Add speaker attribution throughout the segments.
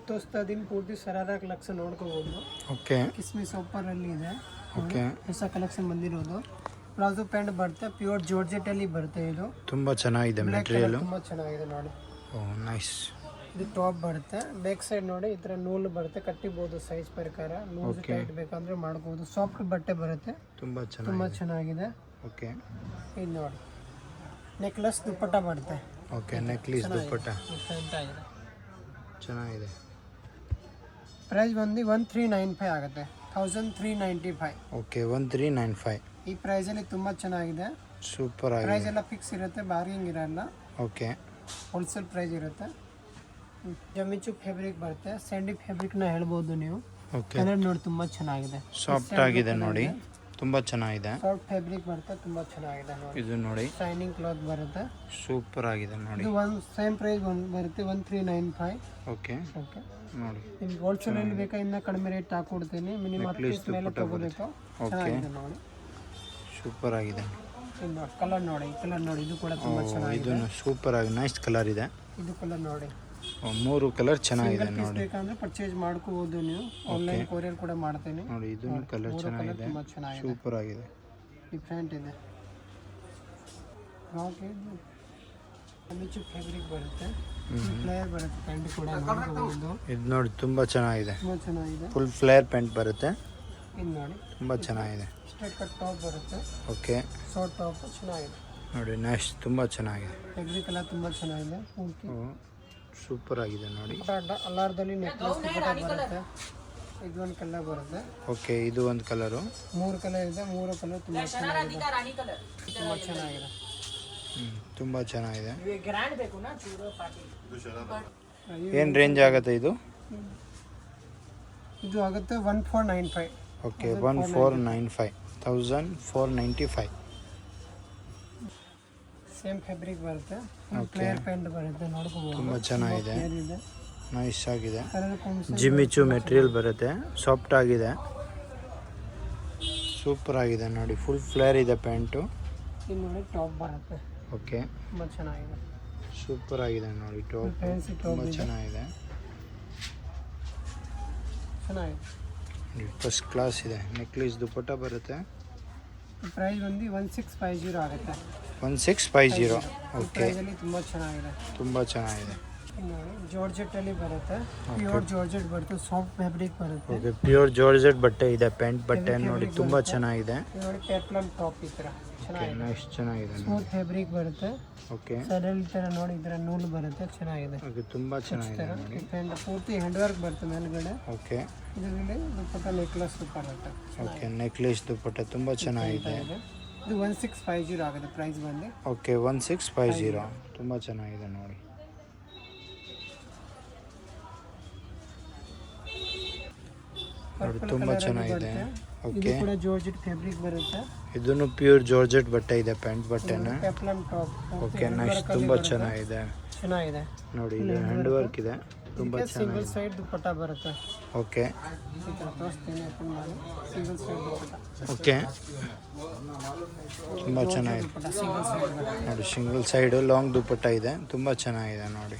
Speaker 1: ತೋರಿಸ್ತಾ ಇದೀನಿ ಪೂರ್ತಿ ಸರಾರ ಕಲೆಕ್ಷನ್ ನೋಡ್ಕೋಬಹುದು.
Speaker 2: ಓಕೆ,
Speaker 1: ಕಿಸ್ಮಿಸ್ ಸೂಪರ್ ಅಲ್ಲಿ ಇದೆ.
Speaker 2: ಓಕೆ,
Speaker 1: ಹೊಸ ಕಲೆಕ್ಷನ್ ಬಂದಿರೋದು. ಪ್ಲಾಜೋ ಪ್ಯಾಂಟ್ ಬರುತ್ತೆ, ಪ್ಯೂರ್ ಜಾರ್ಜೆಟ್ ಅಲ್ಲಿ ಬರುತ್ತೆ. ಇದು
Speaker 2: ತುಂಬಾ ಚೆನ್ನಾಗಿದೆ ಮೆಟೀರಿಯಲ್,
Speaker 1: ತುಂಬಾ ಚೆನ್ನಾಗಿದೆ ನೋಡಿ.
Speaker 2: ಓ ನೈಸ್.
Speaker 1: ಇದು ಟಾಪ್ ಬರುತ್ತೆ. ಬ್ಯಾಕ್ ಸೈಡ್ ನೋಡಿ ಈ ತರ ನೂಲು ಬರುತ್ತೆ, ಕಟ್ಟಿಬಹುದು ಸೈಜ್ ಪ್ರಕಾರ. ಲೂಸ್ ಟೈಟ್ ಬೇಕಂದ್ರೆ ಮಾಡ್ಬೋದು. ಸಾಫ್ಟ್ ಬಟ್ಟೆ ಬರುತ್ತೆ,
Speaker 2: ತುಂಬಾ
Speaker 1: ಚೆನ್ನಾಗಿದೆ.
Speaker 2: ಓಕೆ,
Speaker 1: ಇದು ನೋಡಿ ನೆಕ್ಲೆಸ್ ದುಪ್ಪಟ್ಟ ಬರುತ್ತೆ.
Speaker 2: ಓಕೆ, ನೆಕ್ಲೆಸ್ ದುಪ್ಪಟ್ಟ ಚೆನ್ನಾಗಿದೆ.
Speaker 1: ಪ್ರೈಸ್ ಬಂದು 1395 ಆಗುತ್ತೆ. 1395.
Speaker 2: ಓಕೆ, 1395.
Speaker 1: ಈ ಪ್ರೈಸ್ ಅಲ್ಲಿ ತುಂಬಾ ಚೆನ್ನಾಗಿದೆ.
Speaker 2: ಸೂಪರ್ ಆಗಿದೆ.
Speaker 1: ಪ್ರೈಸ್ ಎಲ್ಲ ಫಿಕ್ಸ್ ಇರುತ್ತೆ, ಬಾರ್ಗಿಂಗ್ ಇರಲ್ಲ.
Speaker 2: ಓಕೆ,
Speaker 1: ಹೋಲ್ಸೇಲ್ ಪ್ರೈಸ್ ಇರುತ್ತೆ. ಜಮಿಚು ಫ್ಯಾಬ್ರಿಕ್ ಬರುತ್ತೆ, ಸ್ಯಾಂಡಿ ಫ್ಯಾಬ್ರಿಕ್ ನ ಹೇಳ್ಬೋದು ನೀವು.
Speaker 2: ಓಕೆ,
Speaker 1: ಕಲರ್ ನೋಡಿ ತುಂಬಾ ಚೆನ್ನಾಗಿದೆ,
Speaker 2: ಸಾಫ್ಟ್ ಆಗಿದೆ ನೋಡಿ, ತುಂಬಾ ಚೆನ್ನಾಗಿದೆ.
Speaker 1: ಸಾಫ್ಟ್ ಫ್ಯಾಬ್ರಿಕ್ ಬರುತ್ತೆ, ತುಂಬಾ ಚೆನ್ನಾಗಿದೆ ನೋಡಿ.
Speaker 2: ಇದು ನೋಡಿ
Speaker 1: ಶೈನಿಂಗ್ ಕ್ಲಾತ್ ಬರುತ್ತೆ,
Speaker 2: ಸೂಪರ್ ಆಗಿದೆ ನೋಡಿ.
Speaker 1: ಇದು ಒಂದು ಸೇಮ್ ಪ್ರೈಸ್ ಬರುತ್ತೆ 1395.
Speaker 2: ಓಕೆ,
Speaker 1: ಓಕೆ
Speaker 2: ನೋಡಿ
Speaker 1: ನಿಮ್ಗೆ ಹೋಲ್ಸೇಲ್ ಅಲ್ಲಿ ಬೇಕಾ ಇನ್ನ ಕಡಿಮೆ ರೇಟ್ ಹಾಕೊಡ್ತೀನಿ. ಮಿನಿಮಮ್ 10 ಪೀಸ್ ಮೇಲೆ ತಗೋಬೇಕು. ಚೆನ್ನಾಗಿದೆ ನೋಡಿ,
Speaker 2: ಸೂಪರ್ ಆಗಿದೆ.
Speaker 1: ಇನ್ನು ಕಲರ್ ನೋಡಿ, ಈ ಕಲರ್ ನೋಡಿ, ಇದು ಕೂಡ ತುಂಬಾ ಚೆನ್ನಾಗಿದೆ.
Speaker 2: ಇದು ಸೂಪರ್ ಆಗಿ ನೈಸ್ ಕಲರ್ ಇದೆ.
Speaker 1: ಇದು ಕಲರ್ ನೋಡಿ,
Speaker 2: 3 ಕಲರ್ ಚೆನ್ನಾಗಿದೆ ನೋಡಿ.
Speaker 1: ಬೇಕಂದ್ರೆ ಪರ್ಚೇಸ್ ಮಾಡ್ಕೋಬಹುದು ನೀವು. ಆನ್ಲೈನ್ ಕೊರಿಯರ್ ಕೂಡ ಮಾಡ್ತೀನಿ
Speaker 2: ನೋಡಿ. ಇದು ಕಲರ್ ಚೆನ್ನಾಗಿದೆ,
Speaker 1: ತುಂಬಾ ಚೆನ್ನಾಗಿದೆ,
Speaker 2: ಸೂಪರ್ ಆಗಿದೆ,
Speaker 1: ಡಿಫರೆಂಟ್ ಇದೆ. ಓಕೆ, ಮಿಚು ಫ್ಯಾಬ್ರಿಕ್ ಬರುತ್ತೆ, ಫ್ಲೇರ್ ಬರುತ್ತೆ, ಪ್ಯಾಂಟ್ ಕೂಡ ಮಾಡ್ಕೋಬಹುದು.
Speaker 2: ಇದು ನೋಡಿ ತುಂಬಾ ಚೆನ್ನಾಗಿದೆ,
Speaker 1: ತುಂಬಾ ಚೆನ್ನಾಗಿದೆ.
Speaker 2: ಫುಲ್ ಫ್ಲೇರ್ ಪ್ಯಾಂಟ್ ಬರುತ್ತೆ.
Speaker 1: ಇದು ನೋಡಿ
Speaker 2: ತುಂಬಾ ಚೆನ್ನಾಗಿದೆ.
Speaker 1: ಸ್ಟ್ರೇಟ್ ಕಟ್ ಟಾಪ್ ಬರುತ್ತೆ.
Speaker 2: ಓಕೆ,
Speaker 1: ಶಾರ್ಟ್ ಟಾಪ್ ಚೆನ್ನಾಗಿದೆ
Speaker 2: ನೋಡಿ. ನೆಕ್ಸ್ಟ್ ತುಂಬಾ ಚೆನ್ನಾಗಿದೆ.
Speaker 1: ಫ್ಯಾಬ್ರಿಕ್ ಎಲ್ಲ ತುಂಬಾ ಚೆನ್ನಾಗಿದೆ, ಪೂರ್ತಿ
Speaker 2: ಸೂಪರ್ ಆಗಿದೆ ನೋಡಿ.
Speaker 1: ಅಲ್ಲಾರದಲ್ಲಿ ನೆಕ್ಲೆಸ್ ಬರುತ್ತೆ. ಇದು ಒಂದು ಕಲರ್ ಬರುತ್ತೆ.
Speaker 2: ಓಕೆ, ಇದು ಒಂದು ಕಲರು.
Speaker 1: 3 ಕಲರ್ ಇದೆ, 3 ಕಲರ್ ತುಂಬಾ ಚೆನ್ನಾಗಿದೆ, ತುಂಬಾ ಚೆನ್ನಾಗಿದೆ.
Speaker 2: ತುಂಬಾ ಚೆನ್ನಾಗಿದೆ. ಏನು ರೇಂಜ್ ಆಗುತ್ತೆ ಇದು?
Speaker 1: ಇದು ಆಗುತ್ತೆ 1495.
Speaker 2: ಓಕೆ, 1495, 1495.
Speaker 1: ಸೇಮ್ ಫ್ಯಾಬ್ರಿಕ್ ಬರುತ್ತೆ, ಫ್ಲೇರ್ ಪ್ಯಾಂಟ್ ಬರುತ್ತೆ, ನೋಡ್ಕೋಬಹುದು.
Speaker 2: ತುಂಬಾ ಚೆನ್ನಾಗಿದೆ,
Speaker 1: ಇದೆ,
Speaker 2: ನೈಸ್ ಆಗಿದೆ.
Speaker 1: ಕಲರ್ ಕಾಂಬಿನೇಷನ್
Speaker 2: ಜಿಮ್ಮಿಚು ಮೆಟೀರಿಯಲ್ ಬರುತ್ತೆ, ಸಾಫ್ಟ್ ಆಗಿದೆ, ಸೂಪರ್ ಆಗಿದೆ ನೋಡಿ. ಫುಲ್ ಫ್ಲೇರ್ ಇದೆ ಪ್ಯಾಂಟು.
Speaker 1: ಇದು ನೋಡಿ ಟಾಪ್ ಬರುತ್ತೆ.
Speaker 2: ಓಕೆ,
Speaker 1: ತುಂಬಾ ಚೆನ್ನಾಗಿದೆ,
Speaker 2: ಸೂಪರ್ ಆಗಿದೆ ನೋಡಿ. ಟಾಪ್
Speaker 1: ಫ್ಯಾನ್ಸಿ ಟಾಪ್
Speaker 2: ತುಂಬಾ ಚೆನ್ನಾಗಿದೆ, ಫಸ್ಟ್ ಕ್ಲಾಸ್ ಇದೆ. ನೆಕ್ಲೆಸ್ ದುಪ್ಪಟ್ಟ ಬರುತ್ತೆ.
Speaker 1: ಪ್ರೈಸ್ ಬಂದು 1650 ಆಗುತ್ತೆ.
Speaker 2: 1650. ಓಕೆ,
Speaker 1: ತುಂಬಾ ಚೆನ್ನಾಗಿದೆ,
Speaker 2: ತುಂಬಾ ಚೆನ್ನಾಗಿದೆ.
Speaker 1: ಜಾರ್ಜೆಟ್ ಅಲ್ಲಿ ಬರುತ್ತೆ, ಪ್ಯೂರ್ ಜಾರ್ಜೆಟ್ ಬರುತ್ತೆ, ಸಾಫ್ಟ್ ಫ್ಯಾಬ್ರಿಕ್ ಬರುತ್ತೆ.
Speaker 2: ಓಕೆ, ಪ್ಯೂರ್ ಜಾರ್ಜೆಟ್ ಬಟ್ಟೆ ಇದೆ, ಪ್ಯಾಂಟ್ ಬಟ್ಟೆ ನೋಡಿ ತುಂಬಾ ಚೆನ್ನಾಗಿದೆ.
Speaker 1: ನೋಡಿ ಪೆಪ್ಲಮ್ ಟಾಪ್ ಈ ತರ ಚೆನ್ನಾಗಿದೆ,
Speaker 2: ನೆಕ್ಸ್ಟ್ ಚೆನ್ನಾಗಿದೆ.
Speaker 1: ಸ್ಮೂತ್ ಫ್ಯಾಬ್ರಿಕ್ ಬರುತ್ತೆ.
Speaker 2: ಓಕೆ,
Speaker 1: ಸಡಲ್ ತರ ನೋಡಿ, ಈ ತರ ನೂಲು ಬರುತ್ತೆ, ಚೆನ್ನಾಗಿದೆ.
Speaker 2: ಓಕೆ, ತುಂಬಾ ಚೆನ್ನಾಗಿದೆ ನೋಡಿ.
Speaker 1: ಪ್ಯಾಂಟ್ ಪೂರ್ತಿ ಹ್ಯಾಂಡ್ ವರ್ಕ್ ಬರುತ್ತೆ ಮೇಲ್ಗಡೆ.
Speaker 2: ಓಕೆ,
Speaker 1: ಇದರಲ್ಲಿ ದುಪ್ಪಟ್ಟ ನೆಕ್ಲೆಸ್ ಬರುತ್ತೆ.
Speaker 2: ಓಕೆ, ನೆಕ್ಲೆಸ್ ದುಪ್ಪಟ್ಟ ತುಂಬಾ ಚೆನ್ನಾಗಿದೆ.
Speaker 1: ಇದು 1650 ಆಗುತ್ತೆ ಪ್ರೈಸ್ ಬಂದು.
Speaker 2: ಓಕೆ, 1650 ತುಂಬಾ ಚೆನ್ನಾಗಿದೆ ನೋಡಿ. ನೋಡಿ ತುಂಬಾ ಚೆನ್ನಾಗಿದೆ. ಓಕೆ,
Speaker 1: ಇದು ಕೂಡ ಜಾರ್ಜೆಟ್ ಫ್ಯಾಬ್ರಿಕ್ ಬರುತ್ತೆ.
Speaker 2: ಇದನ್ನು ಪ್ಯೂರ್ ಜಾರ್ಜೆಟ್ ಬಟ್ಟೆ ಇದೆ, ಪ್ಯಾಂಟ್ ಬಟ್ಟೆನ.
Speaker 1: ಪೆಪ್ಲಮ್ ಟಾಪ್.
Speaker 2: ಓಕೆ, ನೆಕ್ಸ್ಟ್ ತುಂಬಾ ಚೆನ್ನಾಗಿದೆ ನೋಡಿ. ಇದು ಹ್ಯಾಂಡ್ ವರ್ಕ್ ಇದೆ, ತುಂಬಾ
Speaker 1: ಸಿಂಗಲ್
Speaker 2: ಚೆನ್ನಾಗಿದೆ.
Speaker 1: ಸೈಡ್ ದುಪ್ಪಟ್ಟ ಬರುತ್ತೆ.
Speaker 2: ಓಕೆ,
Speaker 1: ಈ ತರ ತೋರಿಸ್ತೀನಿ, ಓಪನ್ ಮಾಡಿ. ಸಿಂಗಲ್ ಸೈಡ್ ದುಪ್ಪಟ್ಟ.
Speaker 2: ಓಕೆ, ತುಂಬಾ ಚೆನ್ನಾಗಿದೆ
Speaker 1: ಸಿಂಗಲ್ ಸೈಡ್ ಬರುತ್ತೆ.
Speaker 2: ನೋಡಿ. ಸಿಂಗಲ್ ಸೈಡು ಲಾಂಗ್ ದುಪ್ಪಟ್ಟ ಇದೆ, ತುಂಬಾ ಚೆನ್ನಾಗಿದೆ ನೋಡಿ.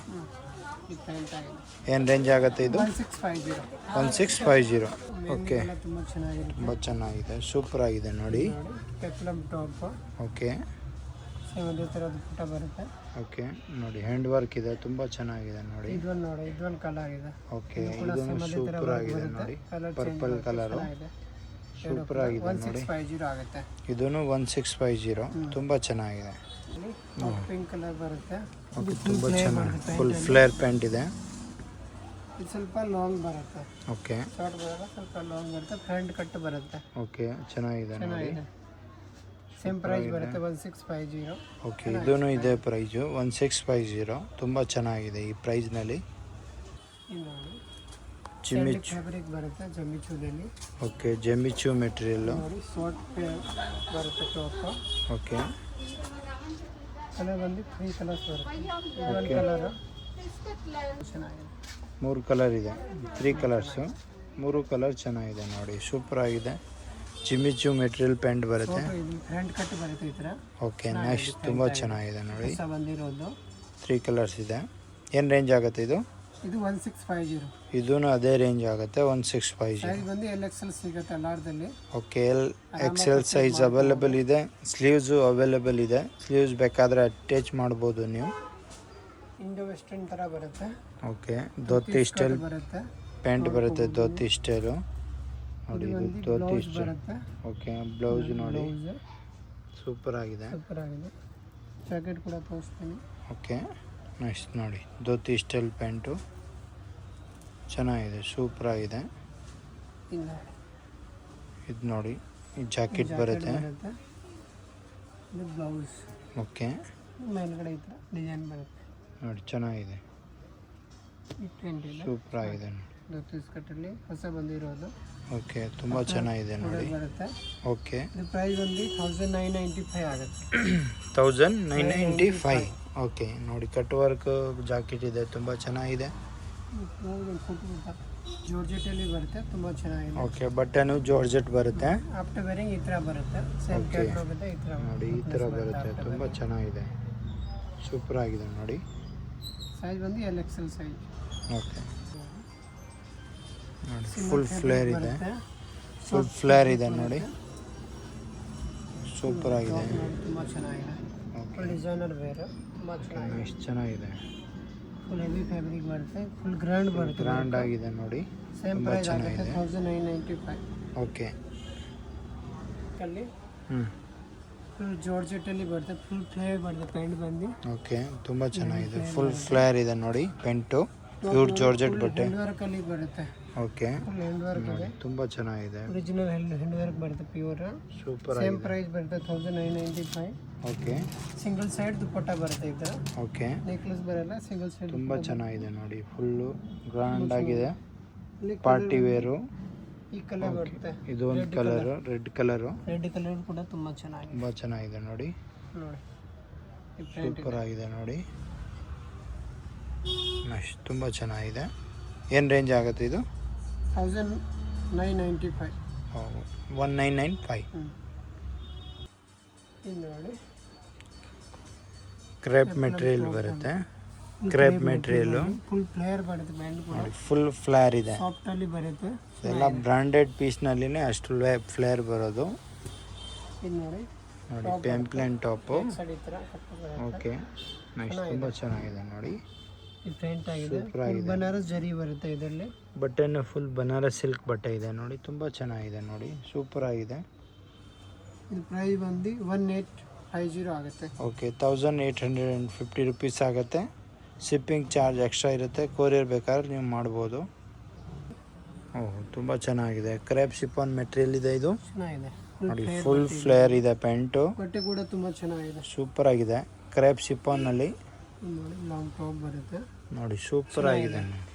Speaker 1: ಈ ಪ್ಯಾಂಟ್ ಆಗಿದೆ.
Speaker 2: ಏನು ರೇಂಜ್ ಆಗುತ್ತೆ ಇದು?
Speaker 1: 1650.
Speaker 2: 1650. ಓಕೆ,
Speaker 1: ತುಂಬಾ ಚೆನ್ನಾಗಿದೆ,
Speaker 2: ತುಂಬ ಚೆನ್ನಾಗಿದೆ, ಸೂಪರ್ ಆಗಿದೆ ನೋಡಿ.
Speaker 1: ಪೆಪ್ಲಮ್ ಟಾಪ್.
Speaker 2: ಓಕೆ,
Speaker 1: ಅದೇ ಥರ ದುಪ್ಪಟ್ಟ ಬರುತ್ತೆ.
Speaker 2: ಓಕೆ, ನೋಡಿ ಹ್ಯಾಂಡ್ ವರ್ಕ್ ಇದೆ, ತುಂಬ ಚೆನ್ನಾಗಿದೆ ನೋಡಿ.
Speaker 1: ಇದೊಂದು ನೋಡಿ, ಇದೊಂದು ಕಲರ್ ಇದೆ.
Speaker 2: ಓಕೆ, ಇದೊಂದು ಸೂಪರ್ ಆಗಿದೆ ನೋಡಿ, ಪರ್ಪಲ್ ಕಲರು ಸೂಪರ್ ಆಗಿದೆ ನೋಡಿ.
Speaker 1: 1650 ಆಗುತ್ತೆ.
Speaker 2: ಇದನ್ನು 1650 ತುಂಬ ಚೆನ್ನಾಗಿದೆ.
Speaker 1: ಪಿಂಕ್ ಕಲರ್ ಬರುತ್ತೆ.
Speaker 2: ಓಕೆ, ತುಂಬ ಚೆನ್ನಾಗಿದೆ, ಫುಲ್ ಫ್ಲೇರ್ ಪ್ಯಾಂಟ್ ಇದೆ.
Speaker 1: ಇದು ಸ್ವಲ್ಪ ಲಾಂಗ್ ಬರುತ್ತೆ.
Speaker 2: ಓಕೆ,
Speaker 1: ಶಾರ್ಟ್ ಬರುತ್ತೆ, ಸ್ವಲ್ಪ ಲಾಂಗ್ ಬರುತ್ತೆ, ಫ್ರಂಟ್ ಕಟ್ ಬರುತ್ತೆ.
Speaker 2: ಓಕೆ, ಚೆನ್ನಾಗಿದೆ ನೋಡಿ.
Speaker 1: ಸೇಮ್ ಪ್ರೈಸ್ ಬರುತ್ತೆ 1650.
Speaker 2: ಓಕೆ, ಇದೂ ಇದೆ ಪ್ರೈಸು 1650, ತುಂಬ ಚೆನ್ನಾಗಿದೆ ಈ ಪ್ರೈಸ್ನಲ್ಲಿ. ಜಿಮ್ಮಿಚು
Speaker 1: ಫ್ಯಾಬ್ರಿಕ್ ಬರುತ್ತೆ, ಜಮಿಚೂದಲ್ಲಿ.
Speaker 2: ಓಕೆ, ಜಮಿಚು ಮೆಟೀರಿಯಲ್ಲು
Speaker 1: ನೋಡಿ, ಶಾರ್ಟ್ ಬರುತ್ತೆ ಟಾಪ್.
Speaker 2: ಓಕೆ,
Speaker 1: ಕಲರ್ ಬಂದು 3 ಕಲರ್ಸ್ ಬರುತ್ತೆ. ಇದೊಂದು ಕಲರ್ ಚೆನ್ನಾಗಿದೆ.
Speaker 2: 3 ಕಲರ್ ಇದೆ, 3 ಕಲರ್ಸು, 3 ಕಲರ್ ಚೆನ್ನಾಗಿದೆ ನೋಡಿ, ಸೂಪರ್ ಆಗಿದೆ. ಜಿಮ್ಮಿಚು ಮೆಟೀರಿಯಲ್ ಪ್ಯಾಂಟ್ ಬರುತ್ತೆ.
Speaker 1: ಫ್ರಂಟ್ ಕಟ್ ಬರುತ್ತೆ ಈ ಥರ.
Speaker 2: ಓಕೆ, ನೆಕ್ಸ್ಟ್ ತುಂಬ ಚೆನ್ನಾಗಿದೆ ನೋಡಿ.
Speaker 1: ಬಂದಿರೋದು
Speaker 2: 3 ಕಲರ್ಸ್ ಇದೆ. ಏನು ರೇಂಜ್ ಆಗುತ್ತೆ ಇದು?
Speaker 1: ಇದು 1650.
Speaker 2: ಇದೂ ಅದೇ ರೇಂಜ್ ಆಗುತ್ತೆ 1650.
Speaker 1: ಸೈಜ್ ಬಂದು LXL ಸಿಗುತ್ತೆ ಎಲ್ಲಾರ್ದಲ್ಲಿ.
Speaker 2: ಓಕೆ XL ಸೈಜ್ ಅವೈಲೇಬಲ್ ಇದೆ. ಸ್ಲೀವ್ಸು ಅವೈಲೇಬಲ್ ಇದೆ. ಸ್ಲೀವ್ಸ್ ಬೇಕಾದರೆ ಅಟ್ಯಾಚ್ ಮಾಡ್ಬೋದು ನೀವು.
Speaker 1: ಇಂಡೋ ವೆಸ್ಟರ್ನ್ ಥರ ಬರುತ್ತೆ.
Speaker 2: ಓಕೆ ಧೋತಿ ಸ್ಟೈಲ್
Speaker 1: ಬರುತ್ತೆ.
Speaker 2: ಪ್ಯಾಂಟ್ ಬರುತ್ತೆ ಧೋತಿ ಸ್ಟೈಲು ನೋಡಿ. ಇದು ಧೋತಿ
Speaker 1: ಬ್ಲೌಸ್
Speaker 2: ಸ್ಟೈಲ್.
Speaker 1: ಬರುತ್ತೆ.
Speaker 2: ಓಕೆ ಬ್ಲೌಸ್ ನೋಡಿ
Speaker 1: ಬ್ಲೌಸ್
Speaker 2: ಸೂಪರ್ ಆಗಿದೆ.
Speaker 1: ಸೂಪರ್ ಆಗಿದೆ. ಜಾಕೆಟ್ ಕೂಡ ತೋರಿಸ್ತೀನಿ.
Speaker 2: ಓಕೆ ನೆಕ್ಸ್ಟ್ ನೋಡಿ ಧೋತಿ ಸ್ಟೈಲ್ ಪ್ಯಾಂಟು ಚೆನ್ನಾಗಿದೆ, ಸೂಪರ್ ಆಗಿದೆ.
Speaker 1: ಇಲ್ಲ
Speaker 2: ಇದು ನೋಡಿ ಈ ಜಾಕೆಟ್ ಬರುತ್ತೆ.
Speaker 1: ಇದು ಬ್ಲೌಸ್.
Speaker 2: ಓಕೆ
Speaker 1: ಮೇಲ್ಗಡೆ ಈ ಥರ ಡಿಸೈನ್ ಬರುತ್ತೆ
Speaker 2: ನೋಡಿ ಚೆನ್ನಾಗಿದೆ,
Speaker 1: ಈ ಪ್ರಿಂಟ್ ಇಲ್ಲ.
Speaker 2: ಸೂಪರ್ ಆಗಿದೆ ನೋಡಿ.
Speaker 1: ಧೋತಿ ಸ್ಕರ್ಟಲ್ಲಿ ಹೊಸ ಬಂದಿರೋದು.
Speaker 2: ಓಕೆ ತುಂಬ ಚೆನ್ನಾಗಿದೆ ನೋಡಿ.
Speaker 1: ಬರುತ್ತೆ.
Speaker 2: ಓಕೆ
Speaker 1: ಇದು ಪ್ರೈಸ್ ಬಂದು 1995 ಆಗುತ್ತೆ.
Speaker 2: 1995. ಓಕೆ ನೋಡಿ ಕಟ್ ವರ್ಕ್ ಜಾಕೆಟ್ ಇದೆ, ತುಂಬ ಚೆನ್ನಾಗಿದೆ.
Speaker 1: ಜಾರ್ಜೆಟಲ್ಲಿ ಬರುತ್ತೆ, ತುಂಬ ಚೆನ್ನಾಗಿದೆ.
Speaker 2: ಓಕೆ ಬಟನು ಜಾರ್ಜೆಟ್ ಬರುತ್ತೆ.
Speaker 1: ಆಫ್ಟರ್ ವೇರಿಂಗ್ ಈ ಥರ ಬರುತ್ತೆ. Same
Speaker 2: Okay.
Speaker 1: ಕ್ಯಾಟ್ಲಾಗ್ ಇದೆ ಈ ಥರ
Speaker 2: ನೋಡಿ ಈ ಥರ ಬರುತ್ತೆ, ತುಂಬ ಚೆನ್ನಾಗಿದೆ, ಸೂಪರ್ ಆಗಿದೆ ನೋಡಿ.
Speaker 1: ಸೈಜ್ ಬಂದು LXL ಸೈಜ್.
Speaker 2: ಓಕೆ ನೋಡಿ ಫುಲ್ ಫ್ಲೇರ್ ಇದೆ, ಫುಲ್ ಫ್ಲೇರ್ ಇದೆ ನೋಡಿ, ಸೂಪರ್ ಆಗಿದೆ.
Speaker 1: ತುಂಬ ಚೆನ್ನಾಗಿದೆ.
Speaker 2: ಓಕೆ
Speaker 1: ಫುಲ್ ಡಿಸೈನರ್ ವೇರ್, ತುಂಬ ಚೆನ್ನಾಗಿದೆ.
Speaker 2: ಎಷ್ಟು ಚೆನ್ನಾಗಿದೆ,
Speaker 1: ಫುಲ್ ಹೆವಿ ಫ್ಯಾಬ್ರಿಕ್ ಬರುತ್ತೆ, ಫುಲ್ ಗ್ರ್ಯಾಂಡ್ ಬರುತ್ತೆ.
Speaker 2: ಗ್ರ್ಯಾಂಡ್ ಆಗಿದೆ ನೋಡಿ,
Speaker 1: ಸೇಮ್
Speaker 2: ತುಂಬ
Speaker 1: ಪ್ರೈಸ್ ಆಗುತ್ತೆ
Speaker 2: ಚೆನ್ನಾಗಿದೆ.
Speaker 1: 1995.
Speaker 2: ಓಕೆ
Speaker 1: ಅಲ್ಲಿ
Speaker 2: ಹ್ಞೂ
Speaker 1: ಫುಲ್ ಜಾರ್ಜೆಟಲ್ಲಿ ಬರುತ್ತೆ, ಫುಲ್ ಫ್ಲೇರ್ ಬರುತ್ತೆ ಪ್ಯಾಂಟ್ ಬಂದು.
Speaker 2: ಓಕೆ ತುಂಬ ಚೆನ್ನಾಗಿದೆ, ಫುಲ್ ಫ್ಲೇರ್ ಇದೆ ನೋಡಿ ಪೆಂಟು, ಪ್ಯೂರ್ ಜಾರ್ಜೆಟ್ ಬಟ್ಟೆ.
Speaker 1: ಹ್ಯಾಂಡ್ ವರ್ಕಲ್ಲಿ ಬರುತ್ತೆ.
Speaker 2: ಓಕೆ
Speaker 1: ಫುಲ್ ಹ್ಯಾಂಡ್ ವರ್ಕ್ ಇದೆ.
Speaker 2: ತುಂಬ ಚೆನ್ನಾಗಿದೆ,
Speaker 1: ಒರಿಜಿನಲ್ ಹ್ಯಾಂಡ್ ವರ್ಕ್ ಬರುತ್ತೆ, ಪ್ಯೂರ್.
Speaker 2: ಸೂಪರ್
Speaker 1: ಸೇಮ್
Speaker 2: ಆಗಿದೆ.
Speaker 1: ಪ್ರೈಸ್ ಬರುತ್ತೆ 1995.
Speaker 2: ಓಕೆ
Speaker 1: ಸಿಂಗಲ್ ಸೈಡ್ ದುಪ್ಪಟ್ಟ ಬರುತ್ತೆ ಈ ಥರ.
Speaker 2: ಓಕೆ
Speaker 1: ನೆಕ್ಲೆಸ್ ಬರಲ್ಲ, ಸಿಂಗಲ್ ಸೈಡ್.
Speaker 2: ತುಂಬ ಚೆನ್ನಾಗಿದೆ ನೋಡಿ, ಫುಲ್ಲು ಗ್ರ್ಯಾಂಡ್ ಆಗಿದೆ, ಪಾರ್ಟಿ ವೇರು.
Speaker 1: ಈ ಕಲರ್ ಬರುತ್ತೆ,
Speaker 2: ಇದು ಒಂದು colour, red colour,
Speaker 1: red colour ಕೂಡ ತುಂಬ ಚೆನ್ನಾಗಿದೆ.
Speaker 2: ತುಂಬ ಚೆನ್ನಾಗಿದೆ ನೋಡಿ,
Speaker 1: ನೋಡಿ ಈ ಪ್ರಿಂಟ್
Speaker 2: ಸೂಪರ್ ಆಗಿದೆ ನೋಡಿ. ನೆಕ್ಸ್ಟ್ ತುಂಬ ಚೆನ್ನಾಗಿದೆ. ಏನು ರೇಂಜ್ ಆಗುತ್ತೆ ಇದು?
Speaker 1: 1995.
Speaker 2: 1995.
Speaker 1: ಇದು ನೋಡಿ
Speaker 2: ಕ್ರೇಪ್ ಮೆಟೀರಿಯಲ್ ಬರುತ್ತೆ, ಕ್ರೇಪ್ ಮೆಟೀರಿಯಲು
Speaker 1: ಫುಲ್ ಫ್ಲೇರ್ ಬರುತ್ತೆ ಬ್ಯಾಂಡ್ ಕೂಡ.
Speaker 2: ನೋಡಿ ಫುಲ್ ಫ್ಲೇರ್ ಇದೆ.
Speaker 1: ಸಾಫ್ಟ್ ಅಲ್ಲಿ ಬರುತ್ತೆ.
Speaker 2: ಎಲ್ಲ ಬ್ರಾಂಡೆಡ್ ಪೀಸ್ನಲ್ಲಿನೇ ಅಷ್ಟು ಫ್ಲೇರ್ ಬರೋದು.
Speaker 1: ಇದು ನೋಡಿ
Speaker 2: ನೋಡಿ ಪೆಂಪ್ಲೆನ್ ಟಾಪು.
Speaker 1: ಸೈಡ್ ಈ ಥರ ಕಟ್ಟು ಬರುತ್ತೆ.
Speaker 2: ಓಕೆ ನೆಕ್ಸ್ಟ್ ತುಂಬ ಚೆನ್ನಾಗಿದೆ ನೋಡಿ,
Speaker 1: ಈ ಪ್ರಿಂಟ್ ಆಗಿದೆ.
Speaker 2: ಸೂಪರ್ ಆಗಿದೆ.
Speaker 1: ಬನಾರಸ್ ಜರಿ ಬರುತ್ತೆ ಇದರಲ್ಲಿ.
Speaker 2: ಬಟ್ಟೆನೂ ಫುಲ್ ಬನಾರಸ್ ಸಿಲ್ಕ್ ಬಟ್ಟೆ ಇದೆ ನೋಡಿ, ತುಂಬ ಚೆನ್ನಾಗಿದೆ ನೋಡಿ, ಸೂಪರ್ ಆಗಿದೆ.
Speaker 1: ಇದು ಪ್ರೈಸ್ ಬಂದು 1850 ಆಗುತ್ತೆ.
Speaker 2: ಓಕೆ 1850 ರುಪೀಸ್ ಆಗುತ್ತೆ. ಶಿಪ್ಪಿಂಗ್ ಚಾರ್ಜ್ ಎಕ್ಸ್ಟ್ರಾ ಇರುತ್ತೆ, ಕೊರಿಯರ್ ಬೇಕಾದ್ರೆ ನೀವು ಮಾಡ್ಬೋದು. ಓಹ್ ತುಂಬ ಚೆನ್ನಾಗಿದೆ, ಕ್ರೇಪ್ ಶಿಫಾನ್ ಮೆಟೀರಿಯಲ್ ಇದೆ ಇದು
Speaker 1: ಚೆನ್ನಾಗಿದೆ.
Speaker 2: ನೋಡಿ, ಫುಲ್ ಫ್ಲೇರ್ ಇದೆ ಪ್ಯಾಂಟು,
Speaker 1: ಬಟ್ಟೆ ಕೂಡ ತುಂಬ ಚೆನ್ನಾಗಿದೆ.
Speaker 2: ಸೂಪರ್ ಆಗಿದೆ. ಕ್ರೇಪ್ ಶಿಫಾನ್ನಲ್ಲಿ
Speaker 1: ಇದು ನೋಡಿ ಲಾಂಗ್ ಟಾಪ್ ಬರುತ್ತೆ,
Speaker 2: ನೋಡಿ ಸೂಪರ್ ಆಗಿದೆ,